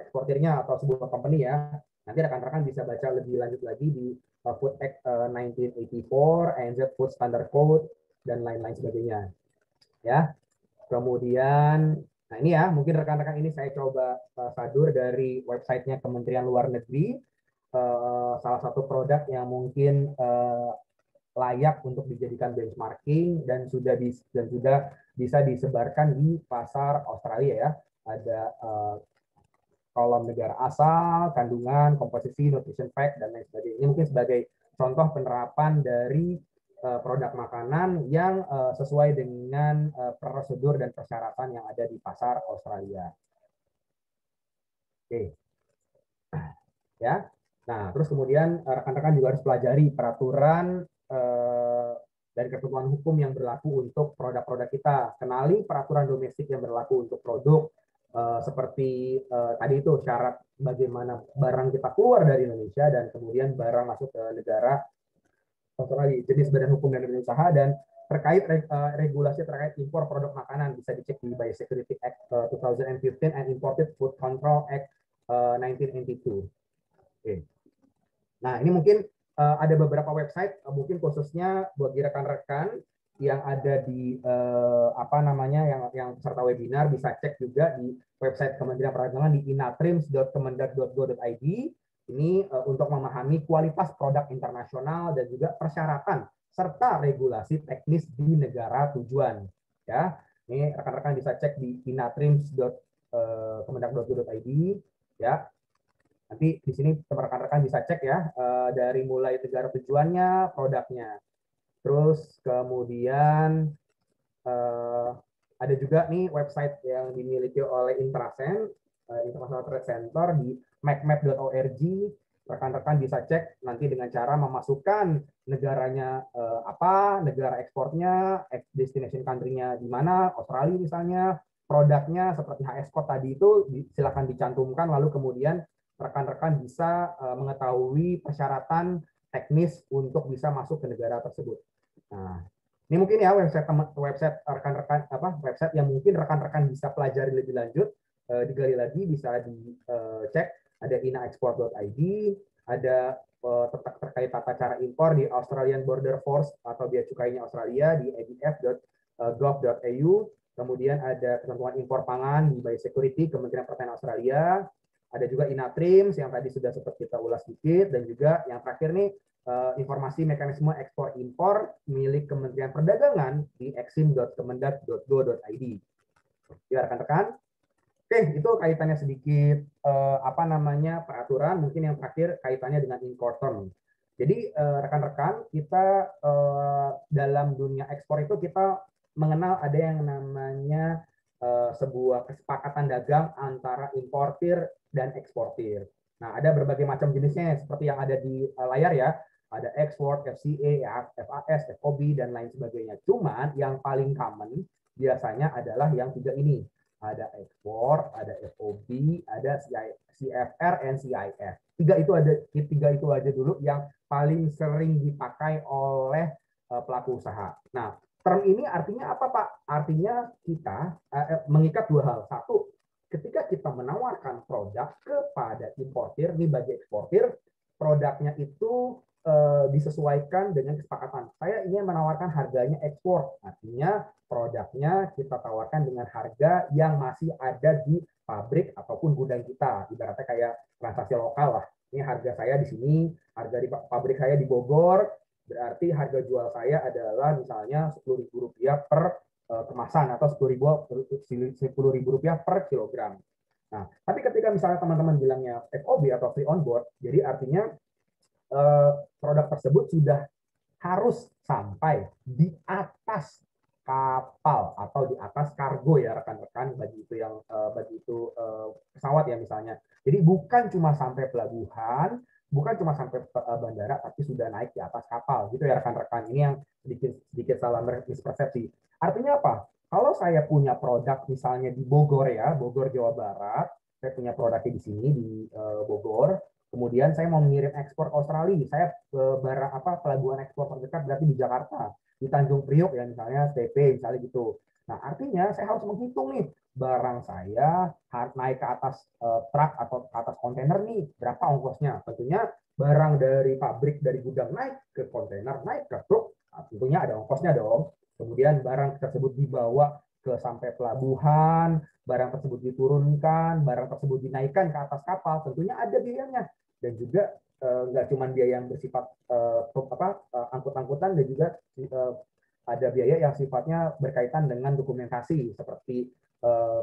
eksportirnya atau sebuah company ya. Nanti rekan-rekan bisa baca lebih lanjut lagi di Food Act 1984, ANZ Food Standard Code, dan lain-lain sebagainya. Ya. Kemudian, nah ini ya, mungkin rekan-rekan ini saya coba sadur dari websitenya Kementerian Luar Negeri, salah satu produk yang mungkin layak untuk dijadikan benchmarking dan sudah bisa disebarkan di pasar Australia ya. Ada kolom negara asal, kandungan, komposisi, nutrition fact, dan lain sebagainya. Ini mungkin sebagai contoh penerapan dari produk makanan yang sesuai dengan prosedur dan persyaratan yang ada di pasar Australia. Oke. Ya. Nah, terus kemudian rekan-rekan juga harus pelajari peraturan dan ketentuan hukum yang berlaku untuk produk-produk kita. Kenali peraturan domestik yang berlaku untuk produk, seperti tadi itu syarat bagaimana barang kita keluar dari Indonesia dan kemudian barang masuk ke negara Australia, jenis badan hukum dan badan usaha, dan terkait regulasi terkait impor produk makanan bisa dicek di Biosecurity Act 2015 and Imported Food Control Act 1982. Oke. Nah, ini mungkin ada beberapa website mungkin khususnya bagi rekan-rekan yang ada di yang peserta webinar bisa cek juga di website Kementerian Perdagangan di inatrims.kemendag.go.id. Ini untuk memahami kualitas produk internasional dan juga persyaratan serta regulasi teknis di negara tujuan. Ya, ini rekan-rekan bisa cek di inatrims.kemendag.go.id. Ya, nanti di sini rekan-rekan bisa cek ya dari mulai negara tujuannya, produknya. Terus kemudian ada juga nih website yang dimiliki oleh Intrasen, International Trade Center di macmap.org. Rekan-rekan bisa cek nanti dengan cara memasukkan negaranya apa, negara ekspornya, destination country-nya di mana, Australia misalnya, produknya seperti HS code tadi itu silakan dicantumkan, lalu kemudian rekan-rekan bisa mengetahui persyaratan teknis untuk bisa masuk ke negara tersebut. Nah, ini mungkin ya website rekan-rekan website yang mungkin rekan-rekan bisa pelajari lebih lanjut, digali lagi bisa dicek. Ada inaexport.id, ada terkait tata cara impor di Australian Border Force atau bea cukainya Australia di adf.gov.au. Kemudian ada ketentuan impor pangan di Biosecurity Kementerian Pertanian Australia. Ada juga Inatrims yang tadi sudah sempat kita ulas sedikit, dan juga yang terakhir nih informasi mekanisme ekspor impor milik Kementerian Perdagangan di exim.kemendag.go.id. Ya rekan-rekan. Oke, itu kaitannya sedikit peraturan. Mungkin yang terakhir kaitannya dengan Incoterm. Jadi rekan-rekan, kita dalam dunia ekspor itu kita mengenal ada yang namanya sebuah kesepakatan dagang antara importir dan eksportir. Nah, ada berbagai macam jenisnya seperti yang ada di layar ya. Ada export, FCA, FAS, FOB, dan lain sebagainya. Cuman yang paling common biasanya adalah yang tiga ini. Ada ekspor, ada FOB, ada CFR, dan CIF. Tiga itu aja dulu yang paling sering dipakai oleh pelaku usaha. Nah, term ini artinya apa, Pak? Artinya kita mengikat dua hal. Satu, ketika kita menawarkan produk kepada importir, nih bagi eksportir, produknya itu disesuaikan dengan kesepakatan. Saya ingin menawarkan harganya ekspor, artinya produknya kita tawarkan dengan harga yang masih ada di pabrik ataupun gudang kita. Ibaratnya kayak transaksi lokal lah. Ini harga saya di sini, harga di pabrik saya di Bogor, berarti harga jual saya adalah misalnya Rp10.000 per kemasan atau Rp10.000 per kilogram. Nah, tapi ketika misalnya teman-teman bilangnya FOB atau free on board, jadi artinya produk tersebut sudah harus sampai di atas kapal atau di atas kargo ya rekan-rekan, bagi itu pesawat ya misalnya. Jadi bukan cuma sampai pelabuhan, bukan cuma sampai bandara, tapi sudah naik di atas kapal gitu ya rekan-rekan. Ini yang sedikit salah mispersepsi. Artinya apa? Kalau saya punya produk misalnya di Bogor ya, Bogor Jawa Barat, saya punya produknya di sini di Bogor. Kemudian saya mau mengirim ekspor ke Australia, saya pelabuhan ekspor terdekat berarti di Jakarta, di Tanjung Priok ya misalnya, TP misalnya gitu. Nah artinya saya harus menghitung nih, barang saya naik ke atas truk atau ke atas kontainer nih, berapa ongkosnya? Tentunya barang dari pabrik, dari gudang naik ke kontainer, naik ke truk, nah, tentunya ada ongkosnya dong. Kemudian barang tersebut dibawa ke sampai pelabuhan, barang tersebut diturunkan, barang tersebut dinaikkan ke atas kapal, tentunya ada biayanya. Dan juga nggak cuma biaya yang bersifat angkut-angkutan, dan juga ada biaya yang sifatnya berkaitan dengan dokumentasi seperti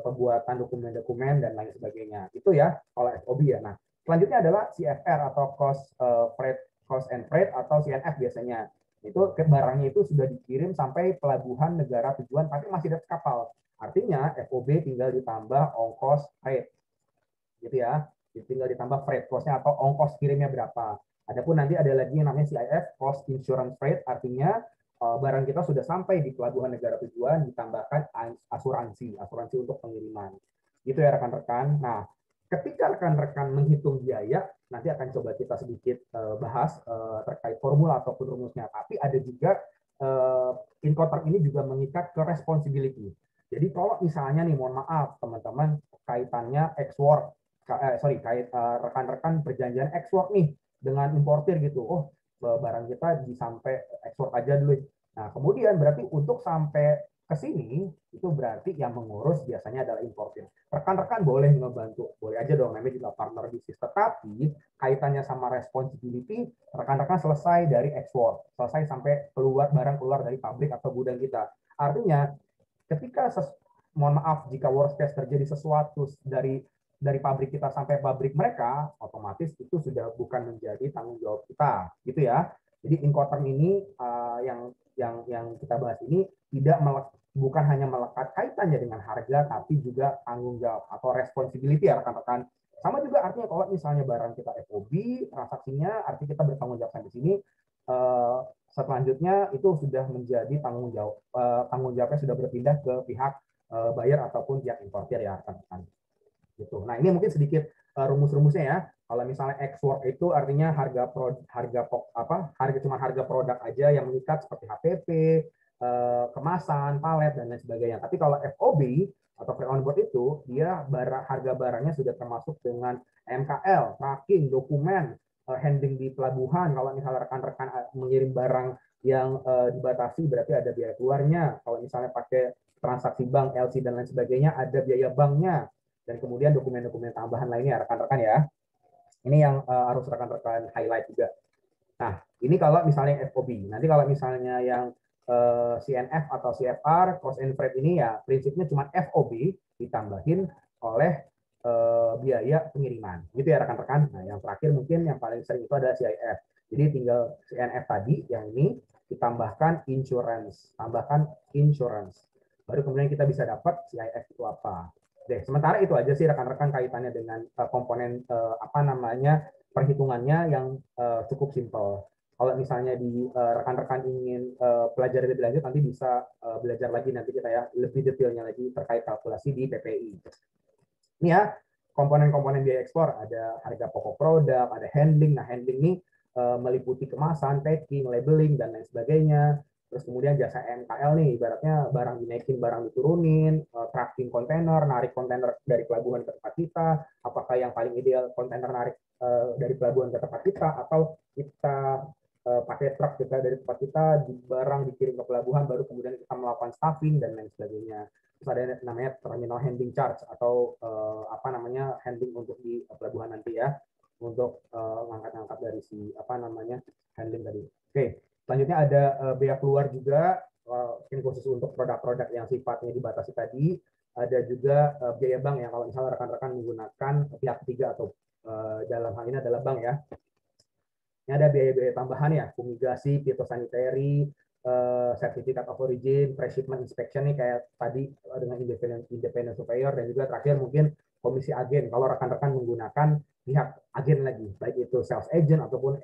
pembuatan dokumen-dokumen dan lain sebagainya. Itu ya kalau FOB ya. Nah, selanjutnya adalah CFR atau cost and freight atau CNF biasanya. Itu barangnya itu sudah dikirim sampai pelabuhan negara tujuan tapi masih di atas kapal. Artinya FOB tinggal ditambah ongkos freight. Gitu ya. Tinggal ditambah freight cost-nya atau ongkos kirimnya berapa. Adapun nanti ada lagi yang namanya CIF, cost insurance freight, artinya barang kita sudah sampai di pelabuhan negara tujuan, ditambahkan asuransi untuk pengiriman. Gitu ya rekan-rekan. Nah, ketika rekan-rekan menghitung biaya, nanti akan coba kita sedikit bahas terkait formula ataupun rumusnya. Tapi ada juga Incoterm ini juga mengikat ke responsibility. Jadi kalau misalnya nih, mohon maaf teman-teman, kaitannya export, rekan-rekan perjanjian ekspor nih dengan importir gitu. Oh, barang kita sampai ekspor aja dulu. Nah, kemudian berarti untuk sampai ke sini itu berarti yang mengurus biasanya adalah importir. Rekan-rekan boleh ngebantu, boleh aja dong, namanya juga partner bisnis. Tetapi kaitannya sama responsibility, rekan-rekan selesai dari ekspor, selesai sampai barang keluar dari pabrik atau gudang kita. Artinya ketika mohon maaf jika worst case terjadi sesuatu dari pabrik kita sampai pabrik mereka, otomatis itu sudah bukan menjadi tanggung jawab kita, gitu ya. Jadi Incoterm ini yang kita bahas ini bukan hanya melekat kaitannya dengan harga, tapi juga tanggung jawab atau responsibility ya rekan-rekan. Sama juga artinya kalau misalnya barang kita FOB, transaksinya artinya kita bertanggung jawab di sini. Selanjutnya itu sudah menjadi tanggung jawabnya sudah berpindah ke pihak buyer ataupun pihak importir ya rekan-rekan. Gitu. Nah ini mungkin sedikit rumus-rumusnya ya. Kalau misalnya export itu artinya harga produk aja yang mengikat seperti HPP, kemasan, palet dan lain sebagainya. Tapi kalau FOB atau free on board itu dia harga barangnya sudah termasuk dengan MKL, tracking, dokumen, handling di pelabuhan. Kalau misalnya rekan-rekan mengirim barang yang dibatasi berarti ada biaya keluarnya. Kalau misalnya pakai transaksi bank, LC dan lain sebagainya ada biaya banknya. Dan kemudian dokumen-dokumen tambahan lainnya rekan-rekan ya. Ini yang harus rekan-rekan highlight juga. Nah, ini kalau misalnya FOB. Nanti kalau misalnya yang CNF atau CFR, cost and freight ini ya prinsipnya cuma FOB ditambahin oleh biaya pengiriman. Gitu ya rekan-rekan. Nah, yang terakhir mungkin yang paling sering itu adalah CIF. Jadi tinggal CNF tadi yang ini ditambahkan insurance, baru kemudian kita bisa dapat CIF itu apa. Oke, sementara itu aja sih rekan-rekan kaitannya dengan komponen perhitungannya yang cukup simpel. Kalau misalnya di rekan-rekan ingin pelajari lebih lanjut, nanti bisa belajar lagi nanti kita ya lebih detailnya lagi terkait kalkulasi di PPI. Ini ya komponen-komponen biaya ekspor, ada harga pokok produk, ada handling. Nah, handling ini meliputi kemasan, packing, labeling dan lain sebagainya. Terus kemudian jasa MKL nih, ibaratnya barang dinaikin, barang diturunin, tracking kontainer, narik kontainer dari pelabuhan ke tempat kita. Apakah yang paling ideal kontainer narik dari pelabuhan ke tempat kita, atau kita pakai truk kita dari tempat kita, barang dikirim ke pelabuhan, baru kemudian kita melakukan staffing dan lain sebagainya. Terus ada namanya terminal handling charge atau handling untuk di pelabuhan nanti ya, untuk ngangkat-ngangkat dari si handling tadi. Oke. Selanjutnya ada biaya keluar juga, mungkin khusus untuk produk-produk yang sifatnya dibatasi tadi. Ada juga biaya bank ya, kalau misalnya rekan-rekan menggunakan pihak ketiga atau dalam hal ini adalah bank ya. Ini ada biaya-biaya tambahan ya, fumigasi, phytosanitary, certificate of origin, pre-shipment inspection nih kayak tadi dengan independent surveyor, dan juga terakhir mungkin komisi agen kalau rekan-rekan menggunakan pihak agen lagi, baik itu sales agent ataupun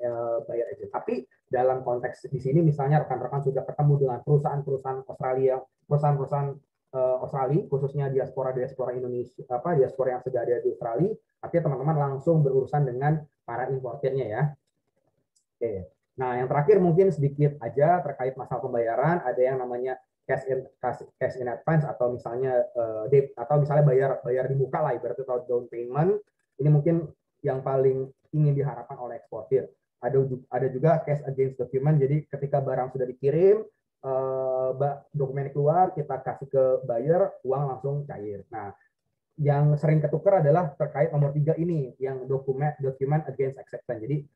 buyer agent. Tapi dalam konteks di sini misalnya rekan-rekan sudah ketemu dengan perusahaan-perusahaan Australia, perusahaan-perusahaaan Australia, khususnya diaspora Indonesia, diaspora yang sudah ada di Australia, artinya teman-teman langsung berurusan dengan para importernya ya. Oke. Nah, yang terakhir mungkin sedikit aja terkait masalah pembayaran, ada yang namanya cash in advance atau misalnya bayar di muka lah, ibaratnya atau down payment. Ini mungkin yang paling ingin diharapkan oleh eksportir. Ada juga cash against document, jadi ketika barang sudah dikirim, dokumen keluar, kita kasih ke buyer, uang langsung cair. Nah, yang sering ketukar adalah terkait nomor 3 ini, yang document against acceptance. Jadi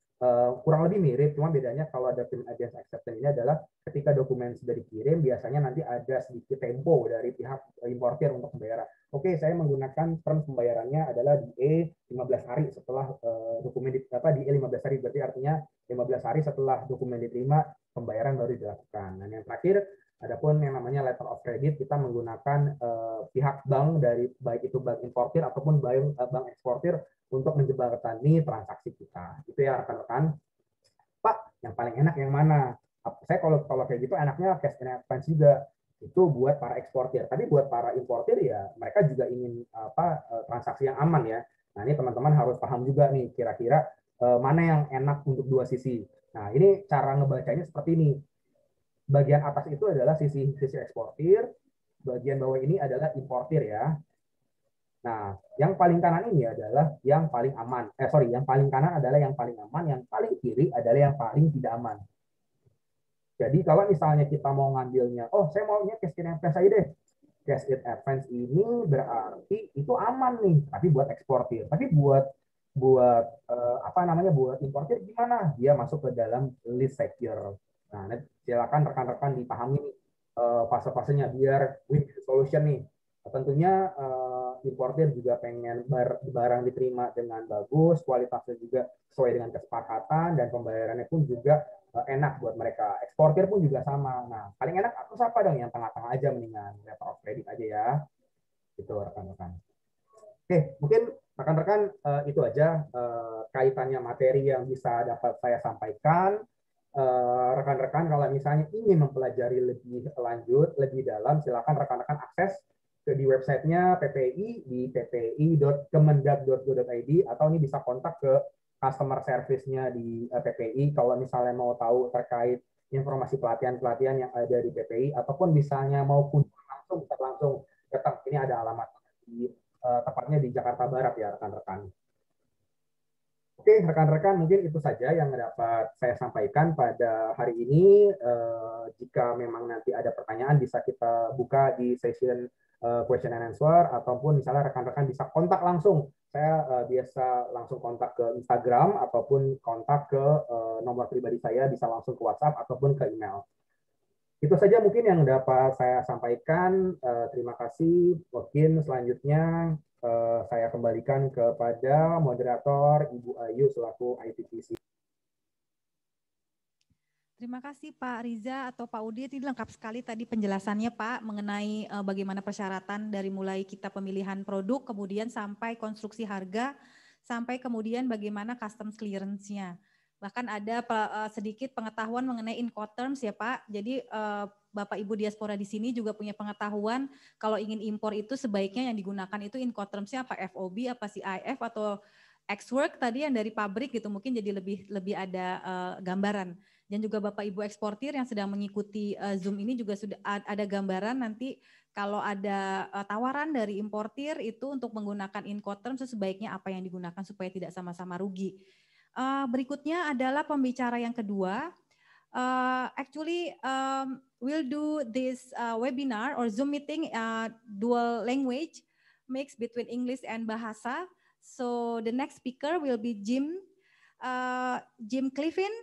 kurang lebih mirip, cuma bedanya kalau document against acceptance ini adalah ketika dokumen sudah dikirim, biasanya nanti ada sedikit tempo dari pihak importer untuk pembayaran. Oke, saya menggunakan term pembayarannya adalah DE 15 hari setelah dokumen DE 15 hari, berarti artinya 15 hari setelah dokumen diterima, pembayaran baru dilakukan. Dan yang terakhir, adapun yang namanya letter of credit, kita menggunakan pihak bank dari baik itu bank importer ataupun bank eksportir untuk menjembatani transaksi kita. Itu ya rekan-rekan. Pak, yang paling enak yang mana? Saya kalau kayak gitu enaknya cash in advance juga. Itu buat para eksportir. Tapi buat para importir ya mereka juga ingin transaksi yang aman ya. Nah, ini teman-teman harus paham juga nih kira-kira mana yang enak untuk dua sisi. Nah, ini cara ngebacanya seperti ini. Bagian atas itu adalah sisi eksportir, bagian bawah ini adalah importir ya. Nah, yang paling kanan ini adalah yang paling aman. Yang paling kanan adalah yang paling aman, yang paling kiri adalah yang paling tidak aman. Jadi kalau misalnya kita mau ngambilnya, saya maunya cash in advance aja deh. Cash in advance ini berarti itu aman nih, tapi buat eksportir. Tapi buat buat importir gimana? Dia masuk ke dalam list secure. Nah, silakan rekan-rekan dipahami fase-fasenya biar win solution nih. Tentunya importer juga pengen barang diterima dengan bagus, kualitasnya juga sesuai dengan kesepakatan, dan pembayarannya pun juga enak buat mereka. Eksportir pun juga sama. Nah, paling enak aku siapa dong? Yang tengah-tengah aja, mendingan letter of credit aja ya. Itu rekan-rekan. Oke, mungkin rekan-rekan itu aja kaitannya materi yang bisa dapat saya sampaikan. Rekan-rekan kalau misalnya ingin mempelajari lebih lanjut, lebih dalam, silakan rekan-rekan akses di websitenya PPI di ppi.kemendag.go.id, atau ini bisa kontak ke customer service-nya di PPI kalau misalnya mau tahu terkait informasi pelatihan-pelatihan yang ada di PPI, ataupun misalnya mau langsung datang. Ini ada alamat di tepatnya di Jakarta Barat ya rekan-rekan. Oke, rekan-rekan, mungkin itu saja yang dapat saya sampaikan pada hari ini. Jika memang nanti ada pertanyaan, bisa kita buka di session question and answer, ataupun misalnya rekan-rekan bisa kontak langsung. Saya biasa langsung kontak ke Instagram, ataupun kontak ke nomor pribadi saya, bisa langsung ke WhatsApp, ataupun ke email. Itu saja mungkin yang dapat saya sampaikan. Terima kasih. Mungkin selanjutnya saya kembalikan kepada moderator Ibu Ayu selaku ITPC. Terima kasih Pak Riza atau Pak Udit, ini lengkap sekali tadi penjelasannya Pak mengenai bagaimana persyaratan dari mulai kita pemilihan produk, kemudian sampai konstruksi harga, sampai kemudian bagaimana customs clearance-nya. Bahkan ada sedikit pengetahuan mengenai Incoterms ya Pak, jadi Bapak Ibu diaspora di sini juga punya pengetahuan kalau ingin impor itu sebaiknya yang digunakan itu Incoterms-nya apa FOB, apa CIF atau Ex-work tadi yang dari pabrik gitu, mungkin jadi lebih ada gambaran. Dan juga Bapak Ibu eksportir yang sedang mengikuti Zoom ini juga sudah ada gambaran nanti kalau ada tawaran dari importir itu untuk menggunakan Incoterms sebaiknya apa yang digunakan supaya tidak sama-sama rugi. Berikutnya adalah pembicara yang kedua. We'll do this webinar or Zoom meeting dual language mix between English and Bahasa. So the next speaker will be Jim Cliffin.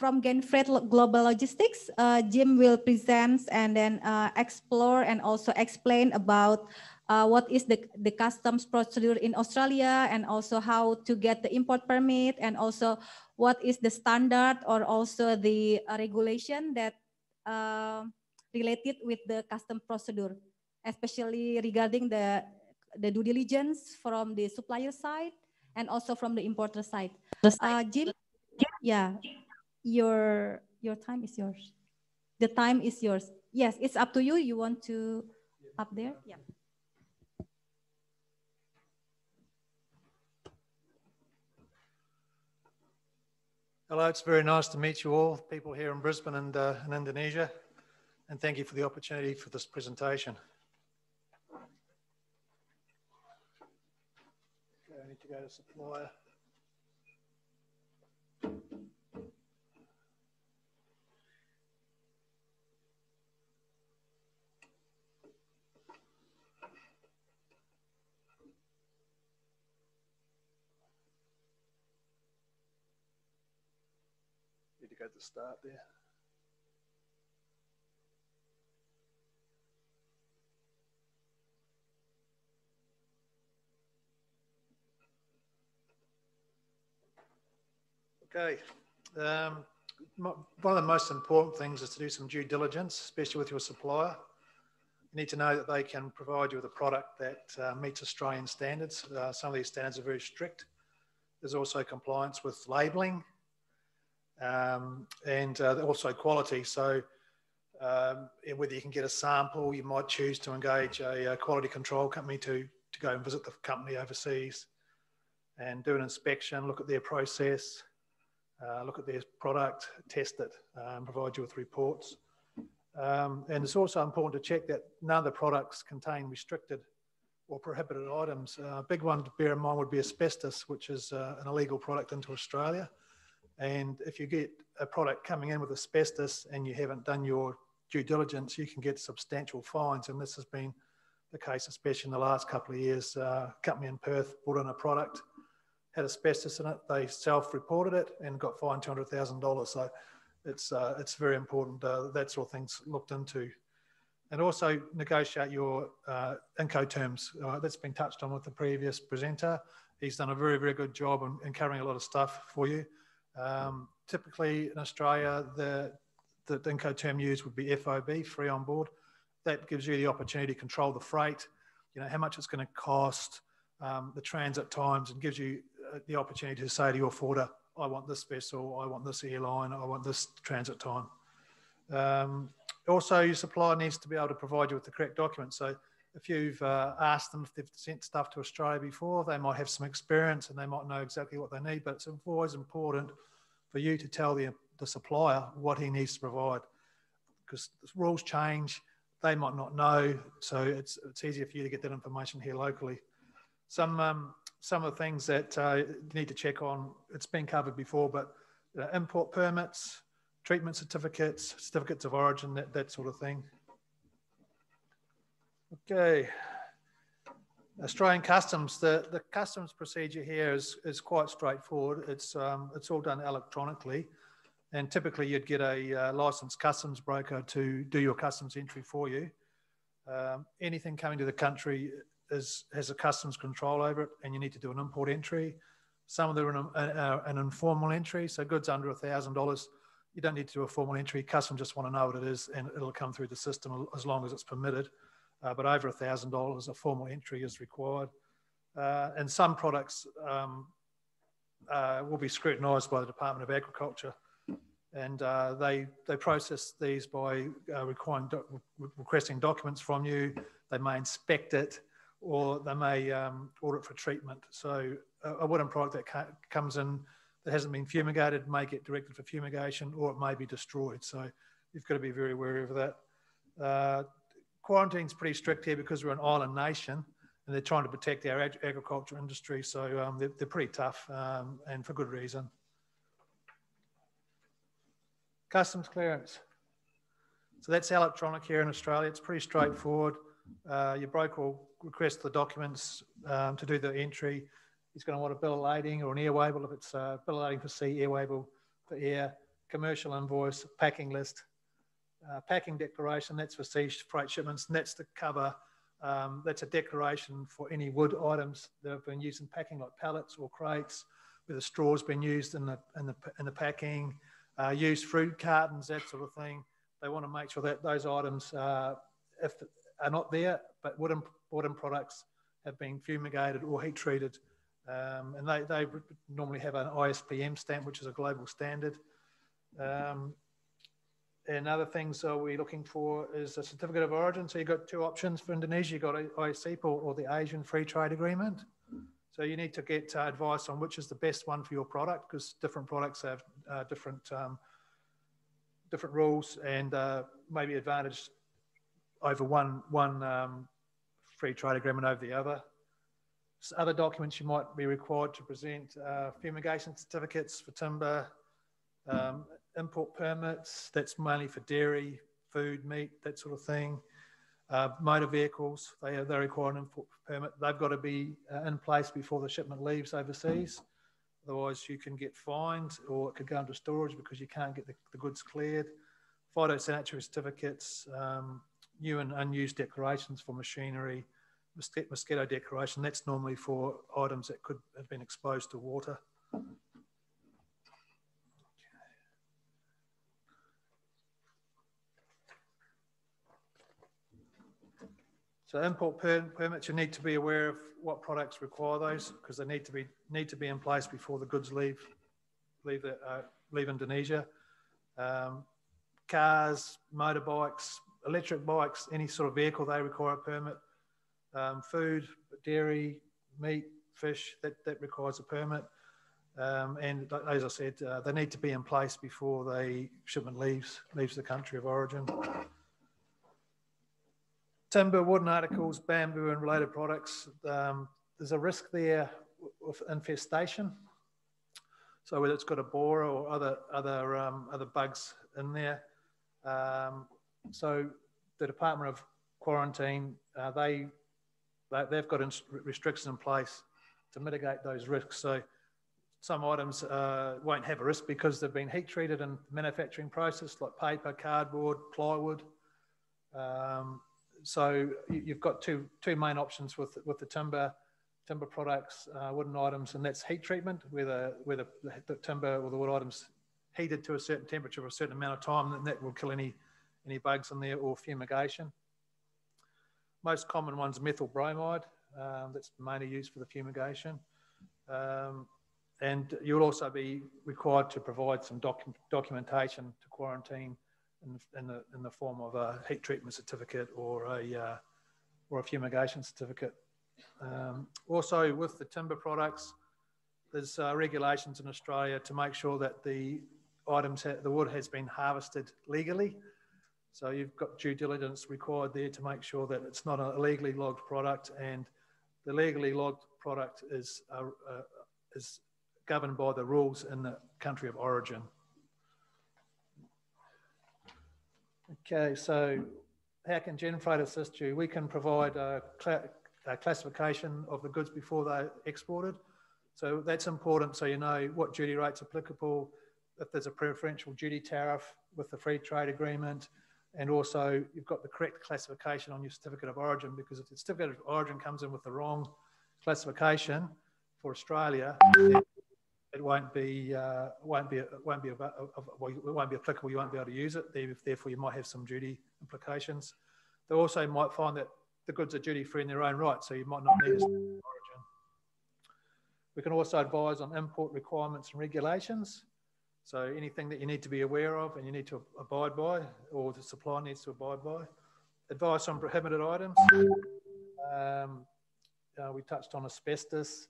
From Genfred Global Logistics, Jim will present and then explore and also explain about what is the customs procedure in Australia and also how to get the import permit and also what is the standard or also the regulation that related with the customs procedure, especially regarding the due diligence from the supplier side and also from the importer side. Jim, yeah. Your time is yours. The time is yours. Yes, it's up to you. You want to up there? Yeah. Hello, it's very nice to meet you all, people here in Brisbane and in Indonesia, and thank you for the opportunity for this presentation. Okay, I need to go to supplier. Need to go to the start there. Okay. One of the most important things is to do some due diligence, especially with your supplier. You need to know that they can provide you with a product that meets Australian standards. Some of these standards are very strict. There's also compliance with labelling and also quality. So whether you can get a sample, you might choose to engage a quality control company to go and visit the company overseas and do an inspection, look at their process, look at their product, test it, provide you with reports. And it's also important to check that none of the products contain restricted or prohibited items. A big one to bear in mind would be asbestos, which is an illegal product into Australia. And if you get a product coming in with asbestos and you haven't done your due diligence, you can get substantial fines. And this has been the case, especially in the last couple of years. A company in Perth brought in a product, had asbestos in it. They self-reported it and got fined $200,000. So it's very important that sort of things looked into. And also negotiate your Incoterms. That's been touched on with the previous presenter. He's done a very, very good job in covering a lot of stuff for you. Typically in Australia, the Incoterm used would be FOB, free on board. That gives you the opportunity to control the freight, you know, how much it's going to cost, the transit times, and gives you the opportunity to say to your forwarder, I want this vessel, I want this airline, I want this transit time. Also, your supplier needs to be able to provide you with the correct documents. So if you've asked them if they've sent stuff to Australia before, they might have some experience and they might know exactly what they need, but it's always important for you to tell the supplier what he needs to provide, because the rules change, they might not know, so it's easier for you to get that information here locally. Some of the things that you need to check on, it's been covered before, but import permits, treatment certificates, certificates of origin, that sort of thing. Okay. Australian customs, the customs procedure here is quite straightforward. It's all done electronically, and typically you'd get a licensed customs broker to do your customs entry for you. Anything coming to the country has a customs control over it, and you need to do an import entry. Some of them are an informal entry, so goods under $1,000 You don't need to do a formal entry. Customs just want to know what it is, and it'll come through the system as long as it's permitted. But over $1,000, a formal entry is required. And some products will be scrutinised by the Department of Agriculture, and they process these by requesting documents from you. They may inspect it, or they may order it for treatment. So a wooden product that comes in that hasn't been fumigated may get directed for fumigation, or it may be destroyed. So you've got to be very wary of that. Quarantine's pretty strict here because we're an island nation, and they're trying to protect our agriculture industry. So they're pretty tough, and for good reason. Customs clearance. So that's electronic here in Australia. It's pretty straightforward. Your broker will request the documents to do the entry. He's going to want a bill of lading or an air waiver if it's a bill of lading for sea, air waiver for air, commercial invoice, packing list, packing declaration, that's for sea freight shipments, and that's to cover, that's a declaration for any wood items that have been used in packing, like pallets or crates, where the straw's been used in the packing, used fruit cartons, that sort of thing. They want to make sure that those items are not there, but wooden products have been fumigated or heat treated. And they normally have an ISPM stamp, which is a global standard. And other things we're looking for is a certificate of origin. So you've got two options for Indonesia. You've got ICEPA or the Asian Free Trade Agreement. So you need to get advice on which is the best one for your product, because different products have different rules and maybe advantage over one free trade agreement over the other. So other documents you might be required to present: fumigation certificates for timber, import permits, that's mainly for dairy, food, meat, that sort of thing. Motor vehicles, they require an import permit. They've got to be in place before the shipment leaves overseas. Otherwise you can get fined, or it could go into storage because you can't get the goods cleared. Phytosanitary certificates, new and unused declarations for machinery, mosquito declaration, that's normally for items that could have been exposed to water. So import permits, you need to be aware of what products require those, because they need to be in place before the goods leave Indonesia. Cars, motorbikes, electric bikes, any sort of vehicle, they require a permit. Food, dairy, meat, fish, that requires a permit. And as I said, they need to be in place before the shipment leaves the country of origin. Timber, wooden articles, bamboo and related products, there's a risk there of infestation. So whether it's got a borer or other bugs in there. So the Department of Quarantine, they've got restrictions in place to mitigate those risks. So some items won't have a risk because they've been heat treated in the manufacturing process, like paper, cardboard, plywood. So you've got two main options with the timber products, wooden items, and that's heat treatment, where the timber or the wood items heated to a certain temperature for a certain amount of time, and that will kill any bugs in there, or fumigation. Most common one's methyl bromide, that's mainly used for the fumigation. And you'll also be required to provide some documentation to quarantine in the form of a heat treatment certificate or a fumigation certificate. Also, with the timber products, there's regulations in Australia to make sure that the wood has been harvested legally. So you've got due diligence required there to make sure that it's not an illegally logged product, and the legally logged product is governed by the rules in the country of origin. Okay, so how can Genfreight assist you? We can provide a classification of the goods before they're exported. So that's important, so you know what duty rate's applicable, if there's a preferential duty tariff with the free trade agreement, and also you've got the correct classification on your certificate of origin, because if the certificate of origin comes in with the wrong classification for Australia, it won't be applicable. You won't be able to use it. Therefore, you might have some duty implications. They also might find that the goods are duty free in their own right, so you might not need a origin. We can also advise on import requirements and regulations. So anything that you need to be aware of and you need to abide by, or the supplier needs to abide by. Advice on prohibited items. We touched on asbestos.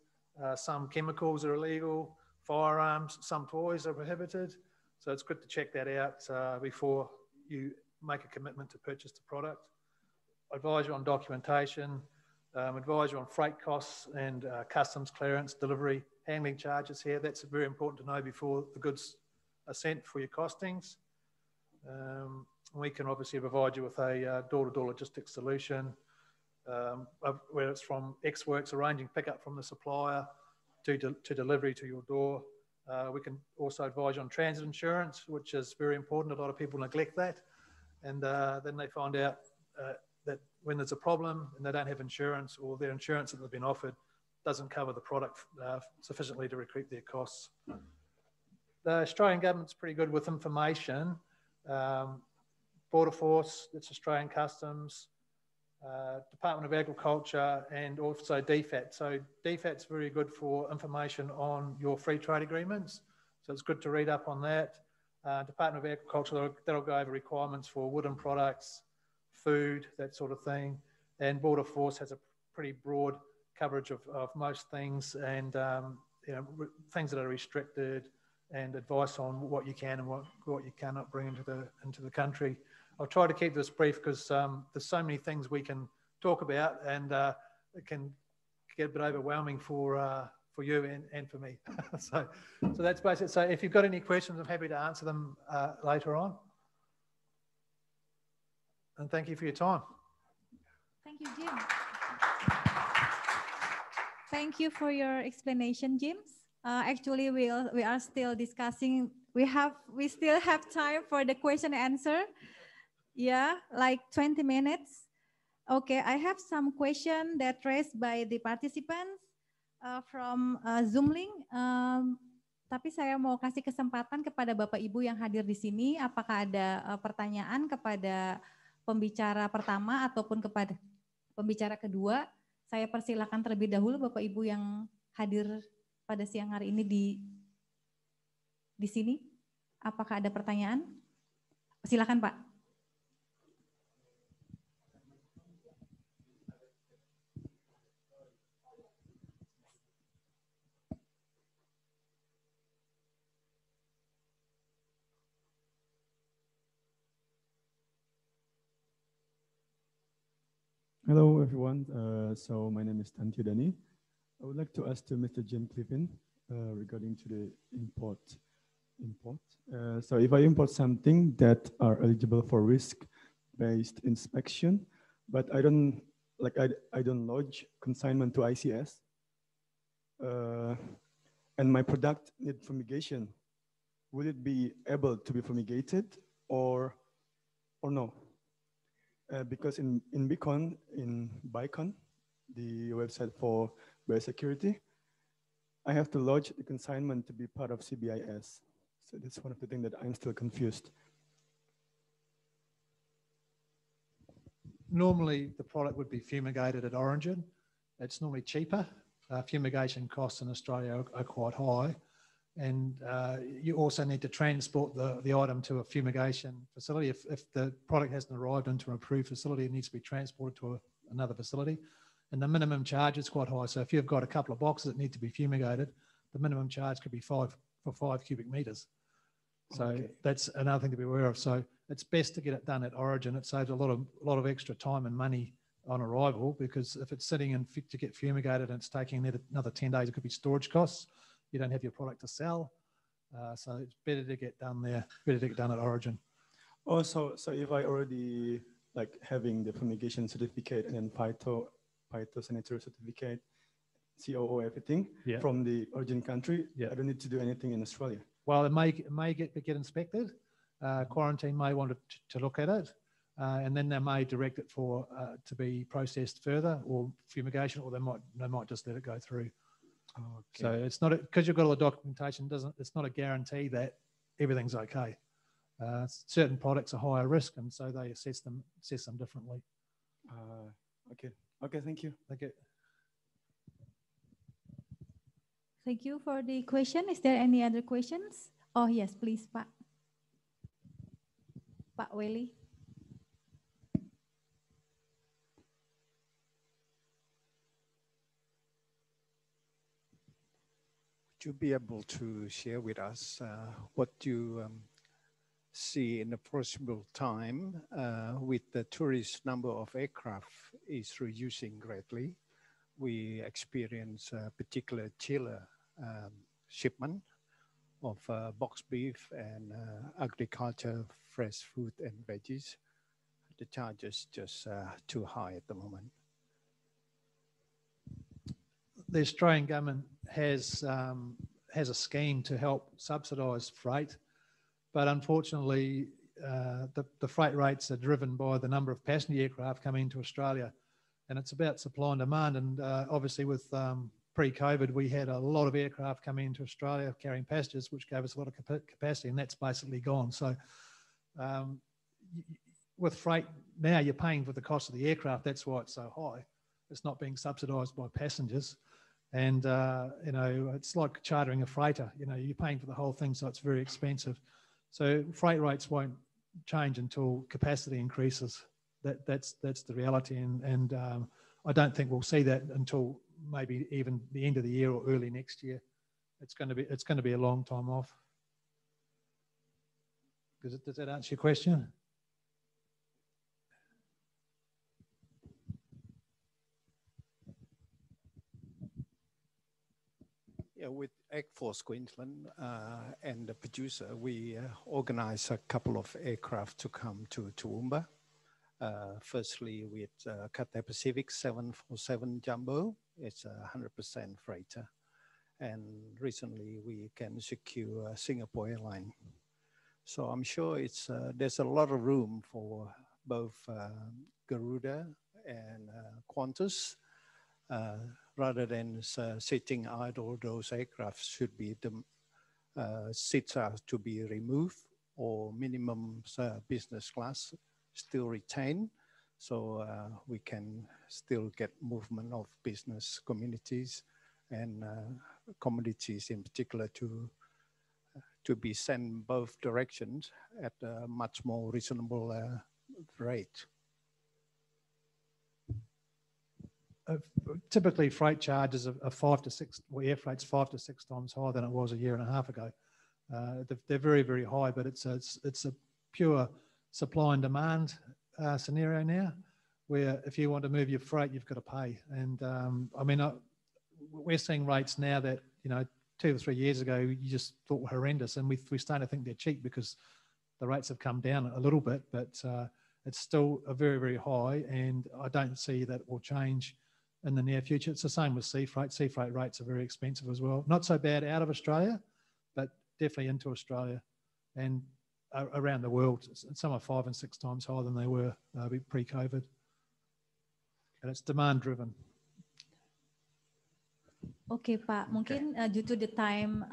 Some chemicals are illegal. Firearms, some toys are prohibited. So it's good to check that out before you make a commitment to purchase the product. Advise you on documentation. Advise you on freight costs and customs clearance, delivery, handling charges here. That's very important to know before the goods are sent for your costings. We can obviously provide you with a door-to-door logistics solution, where it's from Ex Works arranging pickup from the supplier to delivery to your door. We can also advise you on transit insurance, which is very important. A lot of people neglect that. And then they find out that when there's a problem and they don't have insurance, or their insurance that they've been offered doesn't cover the product sufficiently to recoup their costs. The Australian government's pretty good with information. Border Force, that's Australian Customs, Department of Agriculture, and also DFAT. So DFAT's very good for information on your free trade agreements. So it's good to read up on that. Department of Agriculture, that'll go over requirements for wooden products, food, that sort of thing. And Border Force has a pretty broad coverage of most things, and things that are restricted, and advice on what you can and what you cannot bring into the country. I'll try to keep this brief because there's so many things we can talk about, and it can get a bit overwhelming for you and for me. so that's basically it. So if you've got any questions, I'm happy to answer them later on. And thank you for your time. Thank you, Jim. Thank you for your explanation, James. Actually, we are still discussing. We still have time for the question and answer. Yeah, like 20 minutes. Okay, I have some question that raised by the participants from Zoom link. Tapi saya mau kasih kesempatan kepada Bapak Ibu yang hadir di sini. Apakah ada pertanyaan kepada pembicara pertama ataupun kepada pembicara kedua? Saya persilakan terlebih dahulu Bapak Ibu yang hadir pada siang hari ini di sini. Apakah ada pertanyaan? Silakan Pak. Hello, everyone. So my name is Tan Thiodani. I would like to ask to Mr. Jim Cliffin regarding to the import. So if I import something that are eligible for risk-based inspection, but I don't lodge consignment to ICS, and my product need fumigation, will it be able to be fumigated or no? Because in Bicon, the website for biosecurity, I have to lodge the consignment to be part of CBIS. So that's one of the things that I'm still confused. Normally, the product would be fumigated at origin. It's normally cheaper. Fumigation costs in Australia are quite high. And you also need to transport the item to a fumigation facility. If the product hasn't arrived into an approved facility, it needs to be transported to another facility. And the minimum charge is quite high. So if you've got a couple of boxes that need to be fumigated, the minimum charge could be 5 cubic meters. So okay. That's another thing to be aware of. So it's best to get it done at origin. It saves a lot of extra time and money on arrival, because if it's sitting and fit to get fumigated and it's taking another 10 days, it could be storage costs. You don't have your product to sell. So it's better to get done there, better to get done at origin. Also, so if I already like having the fumigation certificate and then phytosanitary certificate, COO, everything from the origin country, I don't need to do anything in Australia. Well, it may get inspected. Quarantine may want to look at it, and then they may direct it to be processed further or fumigation, or they might just let it go through. Okay. So it's not because you've got all the documentation. It's not a guarantee that everything's okay. Certain products are higher risk, and so they assess them differently. Okay. Okay. Thank you. Thank you. Thank you for the question. Is there any other questions? Oh yes, please, Pak. Pak Welly. Would you be able to share with us what you see in the foreseeable time with the tourist number of aircraft is reducing greatly? We experience a particular chiller shipment of box beef and agriculture, fresh fruit and veggies. The charge is just too high at the moment. The Australian government has a scheme to help subsidise freight, but unfortunately, the freight rates are driven by the number of passenger aircraft coming into Australia, and it's about supply and demand. And obviously, with pre-COVID, we had a lot of aircraft coming into Australia carrying passengers, which gave us a lot of capacity, and that's basically gone. So, with freight now, you're paying for the cost of the aircraft. That's why it's so high. It's not being subsidised by passengers. And, you know, it's like chartering a freighter. You know, you're paying for the whole thing, so it's very expensive. So freight rates won't change until capacity increases. That's the reality. And I don't think we'll see that until maybe even the end of the year or early next year. It's going to be a long time off. Does that answer your question? Yeah, with AgForce Queensland and the producer, we organized a couple of aircraft to come to Toowoomba. Firstly, with Cathay Pacific 747 Jumbo, it's a 100% freighter. And recently, we can secure Singapore Airlines. So I'm sure there's a lot of room for both Garuda and Qantas. Rather than sitting idle, those aircraft should be seats are to be removed or minimum business class still retained, so we can still get movement of business communities and commodities in particular to be sent both directions at a much more reasonable rate. Typically, freight charges are 5 to 6, well, air freight's 5 to 6 times higher than it was a year and a half ago. They're very, very high, but it's a pure supply and demand scenario now, where if you want to move your freight, you've got to pay. And I mean, we're seeing rates now that, you know, 2 or 3 years ago, you just thought were horrendous, and we're starting to think they're cheap because the rates have come down a little bit, but it's still a very, very high, and I don't see that will change in the near future. It's the same with sea freight. Sea freight rates are very expensive as well. Not so bad out of Australia, but definitely into Australia and around the world. Some are 5 and 6 times higher than they were pre-COVID. And it's demand driven. Okay, Pak. Mungkin due to the time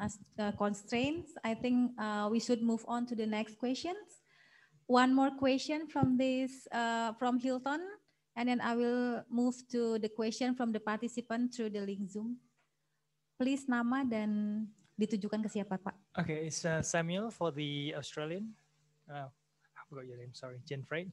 constraints, I think we should move on to the next questions. One more question from from Hilton, and then I will move to the question from the participant through the link Zoom. Please nama dan ditujukan ke siapa, Pak? Okay, it's Samuel for the Australian. I forgot your name, sorry, Jen Freight.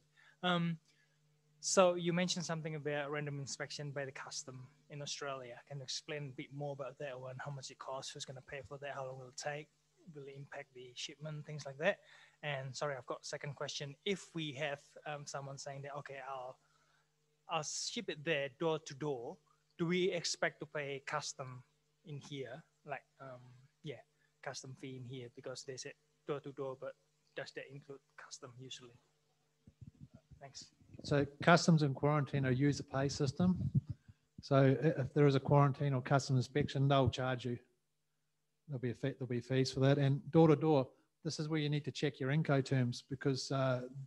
So you mentioned something about random inspection by the custom in Australia. Can you explain a bit more about that one? How much it costs? Who's going to pay for that? How long will it take? Will it impact the shipment? Things like that. And sorry, I've got a second question. If we have someone saying that, okay, I'll ship it there door to door, do we expect to pay custom in here? Like, custom fee in here because they said door to door, but does that include custom usually? Thanks. So customs and quarantine are user pay system. So if there is a quarantine or custom inspection, they'll charge you. There'll be fees for that. And door to door, this is where you need to check your Incoterms because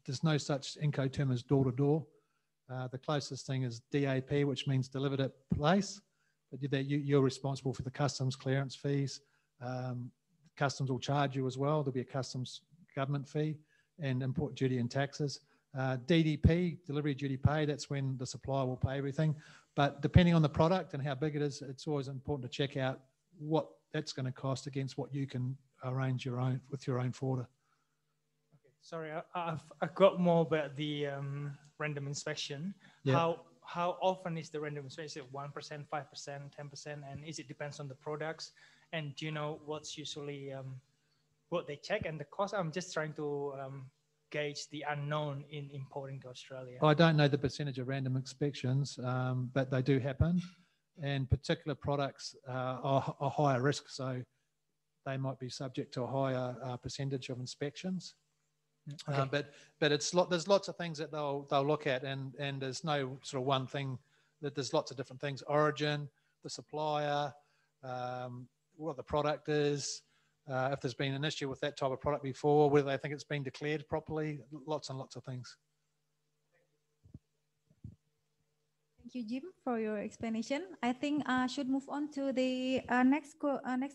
there's no such Incoterm as door to door. The closest thing is DAP, which means delivered at place, but you're responsible for the customs clearance fees. Customs will charge you as well. There'll be a customs government fee and import duty and taxes. DDP, delivery duty pay, that's when the supplier will pay everything. But depending on the product and how big it is, it's always important to check out what that's going to cost against what you can arrange with your own forwarder. Okay, sorry, I've got more about the random inspection. Yeah. How often is the random inspection? Is it 1%, 5%, 10%? And is it depends on the products? And do you know what's usually what they check and the cost? I'm just trying to gauge the unknown in importing to Australia. I don't know the percentage of random inspections, but they do happen. And particular products are higher risk, so they might be subject to a higher percentage of inspections. Okay. But there's lots of things that they'll look at, and there's no sort of one thing. That there's lots of different things: origin, the supplier, what the product is, if there's been an issue with that type of product before, whether they think it's been declared properly, lots and lots of things. Thank you, Jim, for your explanation. I think I should move on to the next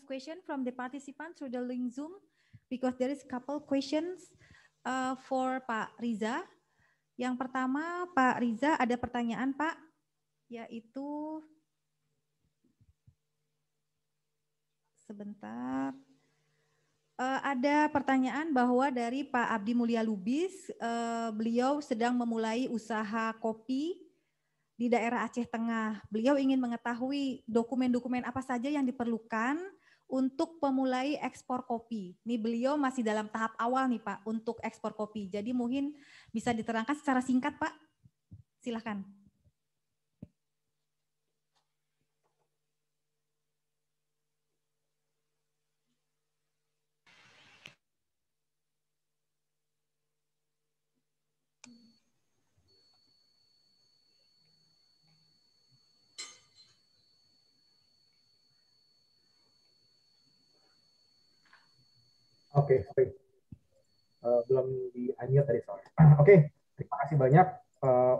question from the participant through the link Zoom, because there is a couple questions for Pak Riza. Yang pertama, Pak Riza, ada pertanyaan, Pak, yaitu sebentar. Ada pertanyaan bahwa dari Pak Abdi Mulia Lubis, beliau sedang memulai usaha kopi di daerah Aceh Tengah. Beliau ingin mengetahui dokumen-dokumen apa saja yang diperlukan untuk memulai ekspor kopi. Ini beliau masih dalam tahap awal nih Pak untuk ekspor kopi. Jadi mungkin bisa diterangkan secara singkat Pak. Silakan. Oke, sorry. Belum di-unmute tadi soalnya. Oke, terima kasih banyak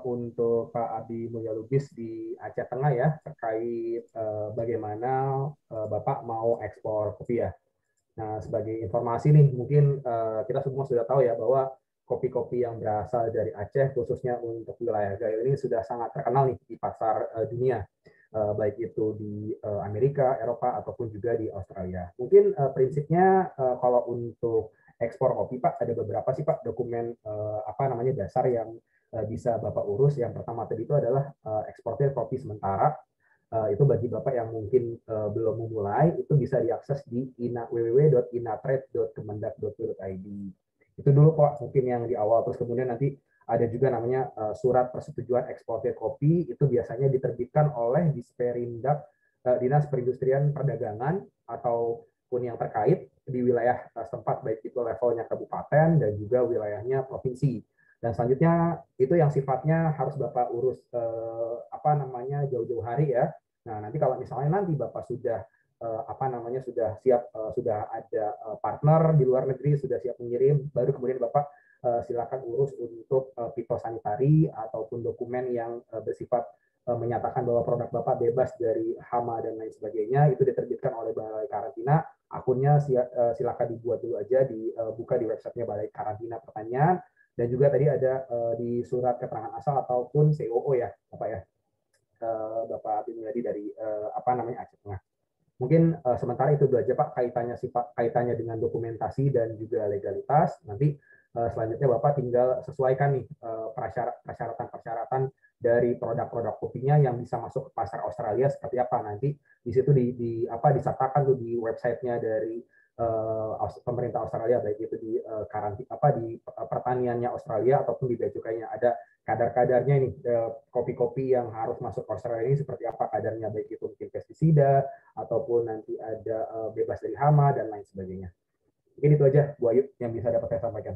untuk Pak Abdi Mulya Lubis di Aceh Tengah ya, terkait bagaimana Bapak mau ekspor kopi ya. Nah, sebagai informasi nih, mungkin kita semua sudah tahu ya bahwa kopi-kopi yang berasal dari Aceh, khususnya untuk wilayah Gayo ini sudah sangat terkenal nih di pasar dunia. Baik itu di Amerika, Eropa, ataupun juga di Australia. Mungkin prinsipnya kalau untuk ekspor kopi, Pak, ada beberapa sih, Pak, dokumen dasar yang bisa Bapak urus. Yang pertama tadi itu adalah eksportir kopi sementara. Itu bagi Bapak yang mungkin belum memulai, itu bisa diakses di www.inatrade.kemendak.go.id. Itu dulu, Pak, mungkin yang di awal. Terus kemudian nanti ada juga namanya surat persetujuan eksportir kopi, itu biasanya diterbitkan oleh Disperindak, Dinas Perindustrian Perdagangan ataupun yang terkait di wilayah setempat, baik itu levelnya kabupaten dan juga wilayahnya provinsi. Dan selanjutnya itu yang sifatnya harus Bapak urus jauh-jauh hari ya. Nah, nanti kalau misalnya nanti Bapak sudah sudah siap, sudah ada partner di luar negeri, sudah siap mengirim, baru kemudian Bapak silakan urus untuk fitosanitari ataupun dokumen yang bersifat menyatakan bahwa produk Bapak bebas dari hama dan lain sebagainya. Itu diterbitkan oleh Balai Karantina. Akunnya silakan dibuat dulu aja, dibuka di websitenya Balai Karantina Pertanian. Dan juga tadi ada di surat keterangan asal ataupun COO ya, Bapak ya, Bapak Abdi Mulyadi dari Aceh Tengah. Mungkin sementara itu dulu aja Pak, kaitannya dengan dokumentasi dan juga legalitas. Nanti selanjutnya Bapak tinggal sesuaikan nih persyaratan-persyaratan dari produk-produk kopinya yang bisa masuk ke pasar Australia seperti apa. Nanti di situ disatakan tuh di websitenya dari pemerintah Australia, baik itu di di pertaniannya Australia ataupun di bea cukainya, ada kadar-kadarnya ini, kopi-kopi yang harus masuk ke Australia ini seperti apa kadarnya, baik itu mungkin pestisida ataupun nanti ada bebas dari hama dan lain sebagainya. Mungkin itu aja Bu Ayu yang bisa dapat saya sampaikan.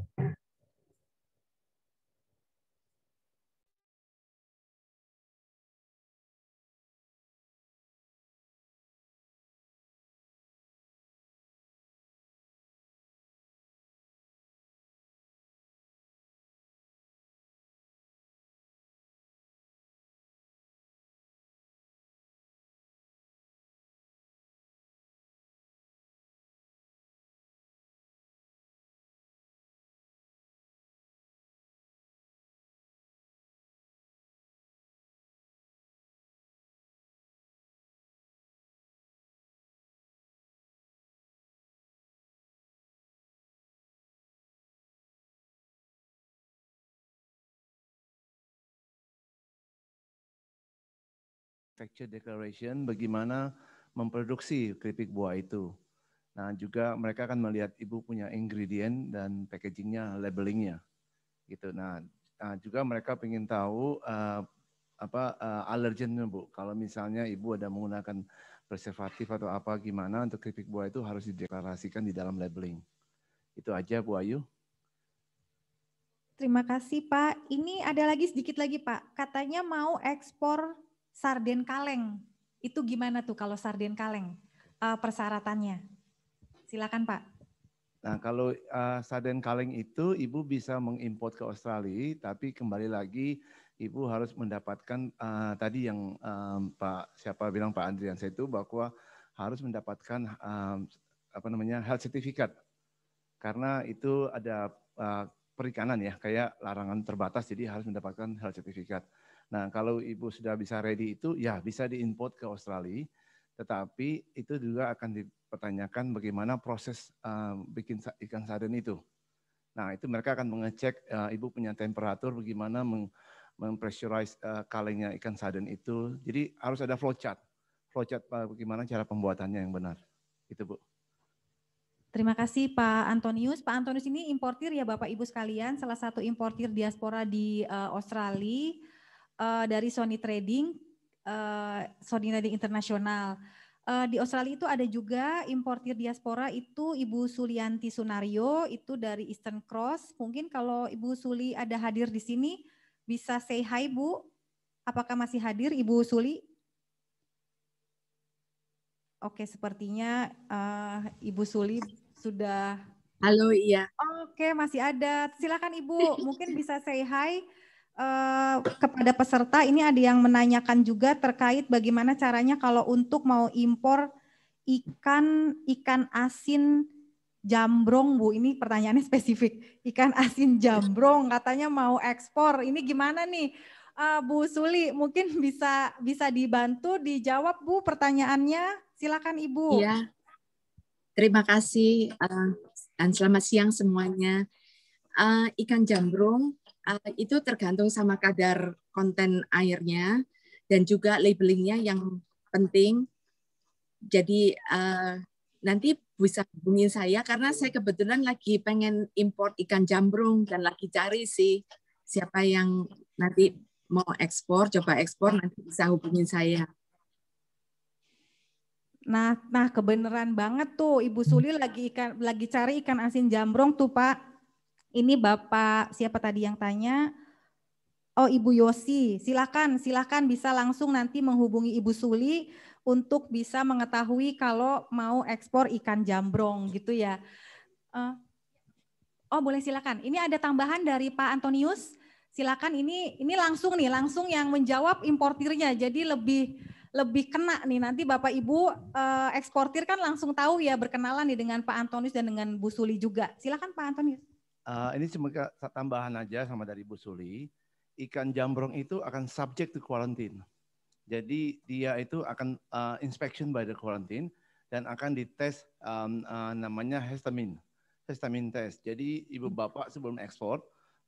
manufacture declaration bagaimana memproduksi keripik buah itu. Nah, juga mereka akan melihat ibu punya ingredient dan packagingnya, labelingnya, gitu. Nah, juga mereka ingin tahu alergennya, Bu. Kalau misalnya ibu ada menggunakan preservatif atau apa gimana untuk keripik buah itu harus dideklarasikan di dalam labeling. Itu aja, Bu Ayu. Terima kasih, Pak. Ini ada lagi sedikit lagi, Pak. Katanya mau ekspor sarden kaleng. Itu gimana tuh kalau sarden kaleng persyaratannya? Silakan, Pak. Nah, kalau sarden kaleng itu ibu bisa mengimport ke Australia, tapi kembali lagi ibu harus mendapatkan tadi yang Pak Andrian itu bahwa harus mendapatkan health certificate, karena itu ada perikanan ya, kayak larangan terbatas, jadi harus mendapatkan health certificate. Nah, kalau ibu sudah bisa ready itu ya bisa diimport ke Australia. Tetapi itu juga akan dipertanyakan bagaimana proses bikin ikan sarden itu. Nah, itu mereka akan mengecek ibu punya temperatur, bagaimana mempressurize kalengnya ikan sarden itu. Jadi harus ada flowchart bagaimana cara pembuatannya yang benar. Itu, Bu. Terima kasih Pak Antonius. Pak Antonius ini importir ya Bapak Ibu sekalian, salah satu importir diaspora di Australia dari Sony Trading Internasional. Di Australia itu ada juga importir diaspora itu Ibu Sulianti Sunario, itu dari Eastern Cross. Mungkin kalau Ibu Suli ada hadir di sini, bisa say hi Bu. Apakah masih hadir Ibu Suli? Oke, sepertinya Ibu Suli sudah. Halo, iya. Oke, masih ada. Silakan Ibu, mungkin bisa say hi. Kepada peserta ini ada yang menanyakan juga terkait bagaimana caranya kalau untuk mau impor ikan asin jambrong, Bu. Ini pertanyaannya spesifik. Ikan asin jambrong katanya mau ekspor. Ini gimana nih Bu Suli? Mungkin bisa dibantu dijawab Bu pertanyaannya. Silakan Ibu. Iya. Terima kasih dan selamat siang semuanya. Ikan jambrong itu tergantung sama kadar konten airnya dan juga labelingnya yang penting. Jadi nanti bisa hubungin saya karena saya kebetulan lagi pengen import ikan jambrong dan lagi cari sih siapa yang nanti mau ekspor, coba ekspor, nanti bisa hubungin saya. Nah kebenaran banget tuh Ibu Suli lagi cari ikan asin jambrong tuh Pak. Ini Bapak siapa tadi yang tanya? Oh Ibu Yosi, silakan bisa langsung nanti menghubungi Ibu Suli untuk bisa mengetahui kalau mau ekspor ikan jambrong gitu ya. Oh boleh silakan. Ini ada tambahan dari Pak Antonius. Silakan ini langsung yang menjawab importirnya. Jadi lebih kena nih nanti Bapak Ibu eksportir kan langsung tahu ya berkenalan nih dengan Pak Antonius dan dengan Bu Suli juga. Silakan Pak Antonius. Ini cuma tambahan aja sama dari Bu Suli. Ikan jambrong itu akan subject to quarantine. Jadi dia itu akan inspection by the quarantine dan akan dites namanya histamine test. Jadi ibu bapak sebelum ekspor,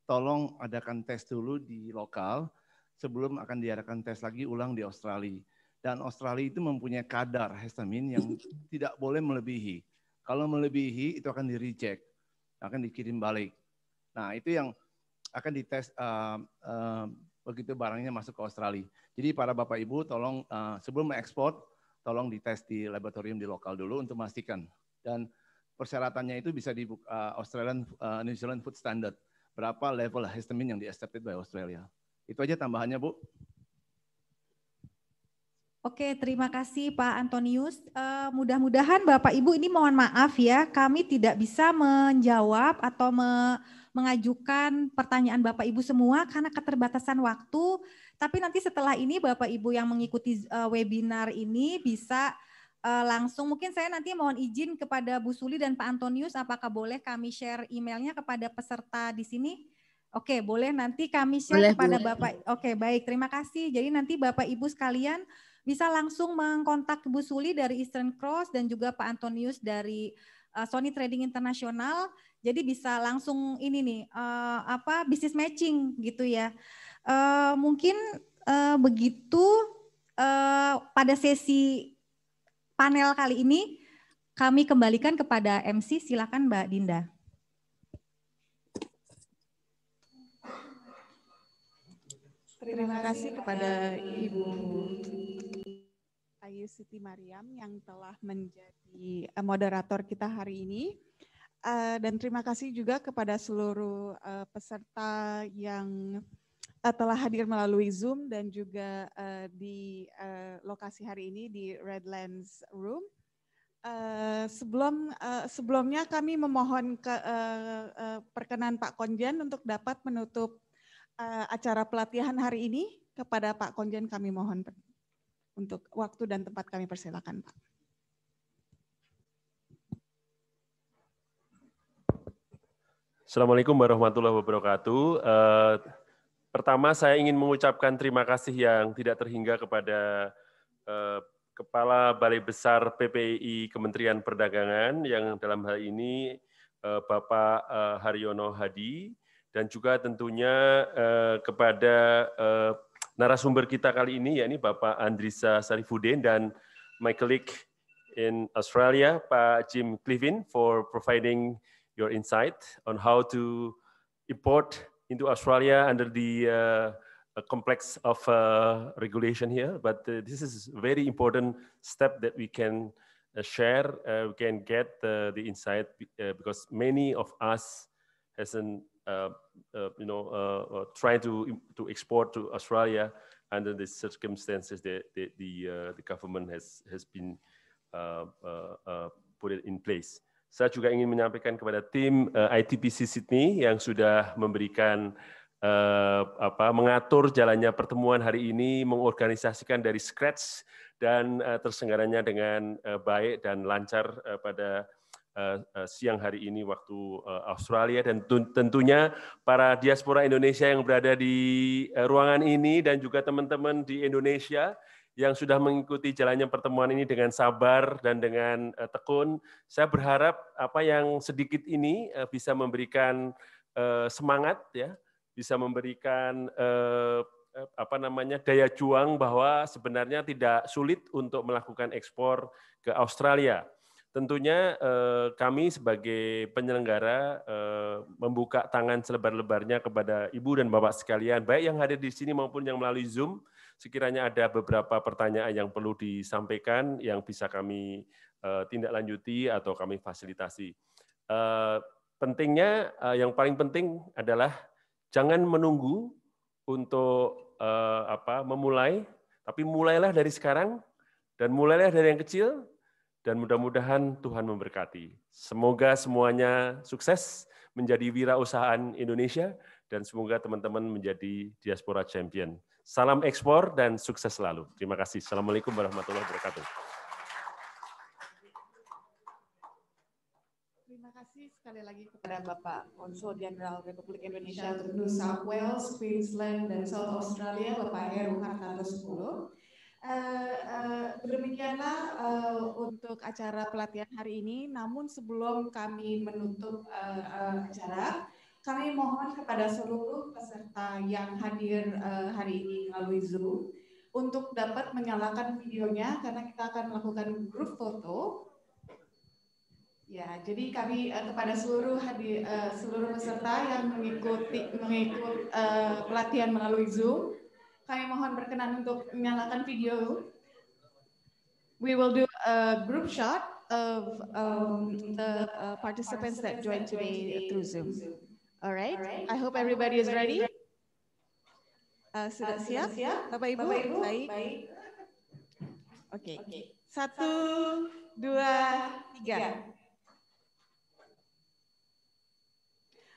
tolong adakan tes dulu di lokal sebelum akan diadakan tes lagi ulang di Australia. Dan Australia itu mempunyai kadar histamine yang tidak boleh melebihi. Kalau melebihi itu akan di-reject, akan dikirim balik. Nah itu yang akan dites begitu barangnya masuk ke Australia. Jadi para Bapak Ibu tolong sebelum mengekspor, tolong dites di laboratorium di lokal dulu untuk memastikan. Dan persyaratannya itu bisa di New Zealand Food Standard. Berapa level histamine yang di-accepted by Australia. Itu aja tambahannya Bu. Oke, terima kasih Pak Antonius. Mudah-mudahan Bapak Ibu ini mohon maaf ya, kami tidak bisa menjawab atau mengajukan pertanyaan Bapak Ibu semua karena keterbatasan waktu. Tapi nanti setelah ini Bapak Ibu yang mengikuti webinar ini bisa langsung, mungkin saya nanti mohon izin kepada Bu Suli dan Pak Antonius, apakah boleh kami share emailnya kepada peserta di sini? Oke, boleh nanti kami share kepada Bapak. Oke, baik, terima kasih. Jadi nanti Bapak Ibu sekalian bisa langsung mengkontak Bu Suli dari Eastern Cross dan juga Pak Antonius dari Sony Trading Internasional. Jadi bisa langsung ini nih business matching gitu ya. Mungkin begitu pada sesi panel kali ini kami kembalikan kepada MC. Silakan Mbak Dinda. Terima kasih kepada Ibu Ayu Siti Mariam yang telah menjadi moderator kita hari ini. Dan terima kasih juga kepada seluruh peserta yang telah hadir melalui Zoom dan juga di lokasi hari ini di Redlands Room. Sebelumnya kami memohon perkenan Pak Konjen untuk dapat menutup acara pelatihan hari ini. Kepada Pak Konjen kami mohon untuk waktu dan tempat kami persilakan, Pak. Assalamualaikum warahmatullahi wabarakatuh. Pertama saya ingin mengucapkan terima kasih yang tidak terhingga kepada Kepala Balai Besar PPI Kementerian Perdagangan yang dalam hal ini Bapak Haryono Hadi, dan juga tentunya kepada narasumber kita kali ini, yakni Bapak Andrisa Sarifuddin dan my colleague in Australia, Pak Jim Cliffin, for providing your insight on how to import into Australia under the complex of regulation here. But this is a very important step that we can share, we can get the insight because many of us hasn't trying to export to Australia under the circumstances that the government has been put it in place. Saya juga ingin menyampaikan kepada tim ITPC Sydney yang sudah memberikan mengatur jalannya pertemuan hari ini, mengorganisasikan dari scratch dan terselenggaranya dengan baik dan lancar pada siang hari ini waktu Australia, dan tentunya para diaspora Indonesia yang berada di ruangan ini dan juga teman-teman di Indonesia yang sudah mengikuti jalannya pertemuan ini dengan sabar dan dengan tekun. Saya berharap apa yang sedikit ini bisa memberikan semangat, ya, bisa memberikan daya juang bahwa sebenarnya tidak sulit untuk melakukan ekspor ke Australia. Tentunya kami sebagai penyelenggara membuka tangan selebar-lebarnya kepada Ibu dan Bapak sekalian, baik yang hadir di sini maupun yang melalui Zoom. Sekiranya ada beberapa pertanyaan yang perlu disampaikan, yang bisa kami tindak lanjuti atau kami fasilitasi. Pentingnya, yang paling penting adalah jangan menunggu untuk memulai, tapi mulailah dari sekarang, dan mulailah dari yang kecil, dan mudah-mudahan Tuhan memberkati. Semoga semuanya sukses menjadi wirausahaan Indonesia, dan semoga teman-teman menjadi diaspora champion. Salam ekspor dan sukses selalu. Terima kasih. Assalamualaikum warahmatullahi wabarakatuh. Terima kasih sekali lagi kepada Bapak Konsul Jenderal Republik Indonesia untuk New South Wales, Queensland, dan South Australia, Bapak Heru Hartanto 10. Demikianlah untuk acara pelatihan hari ini. Namun sebelum kami menutup acara, kami mohon kepada seluruh peserta yang hadir hari ini melalui Zoom untuk dapat menyalakan videonya karena kita akan melakukan grup foto. Ya, jadi kami kepada seluruh peserta yang mengikut pelatihan melalui Zoom, kami mohon berkenan untuk menyalakan video. We will do a group shot of the participants that joined today through Zoom. All right. I hope everybody is ready. Sudah siap, Bapak Ibu? Baik. Oke. 1, 2, 3.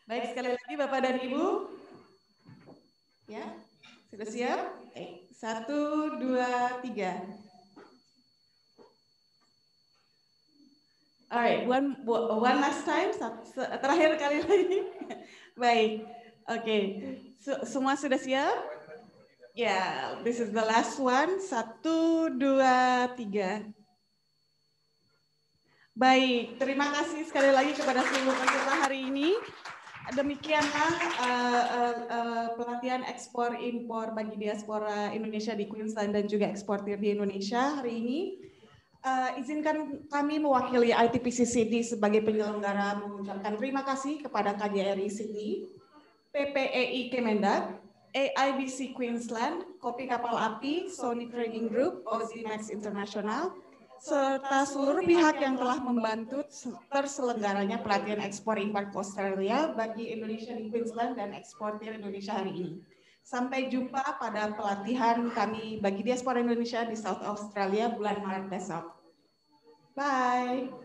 Baik, sekali lagi Bapak dan Ibu. Ya, sudah siap? 1, 2, 3. Alright, one last time, terakhir kali lagi. Baik, oke. Semua sudah siap? Ya, this is the last one. 1, 2, 3. Baik, terima kasih sekali lagi kepada seluruh peserta hari ini. demikianlah pelatihan ekspor impor bagi diaspora Indonesia di Queensland dan juga eksportir di Indonesia hari ini. Izinkan kami mewakili ITPC Sydney sebagai penyelenggara mengucapkan terima kasih kepada KJRI Sydney, PPEI Kemendag, AIBC Queensland, Kopi Kapal Api, Sony Trading Group, Ozimax International, serta seluruh pihak yang telah membantu terselenggaranya pelatihan ekspor impor ke Australia bagi Indonesia di Queensland dan eksportir Indonesia hari ini. Sampai jumpa pada pelatihan kami bagi diaspora Indonesia di South Australia bulan Maret besok. Bye.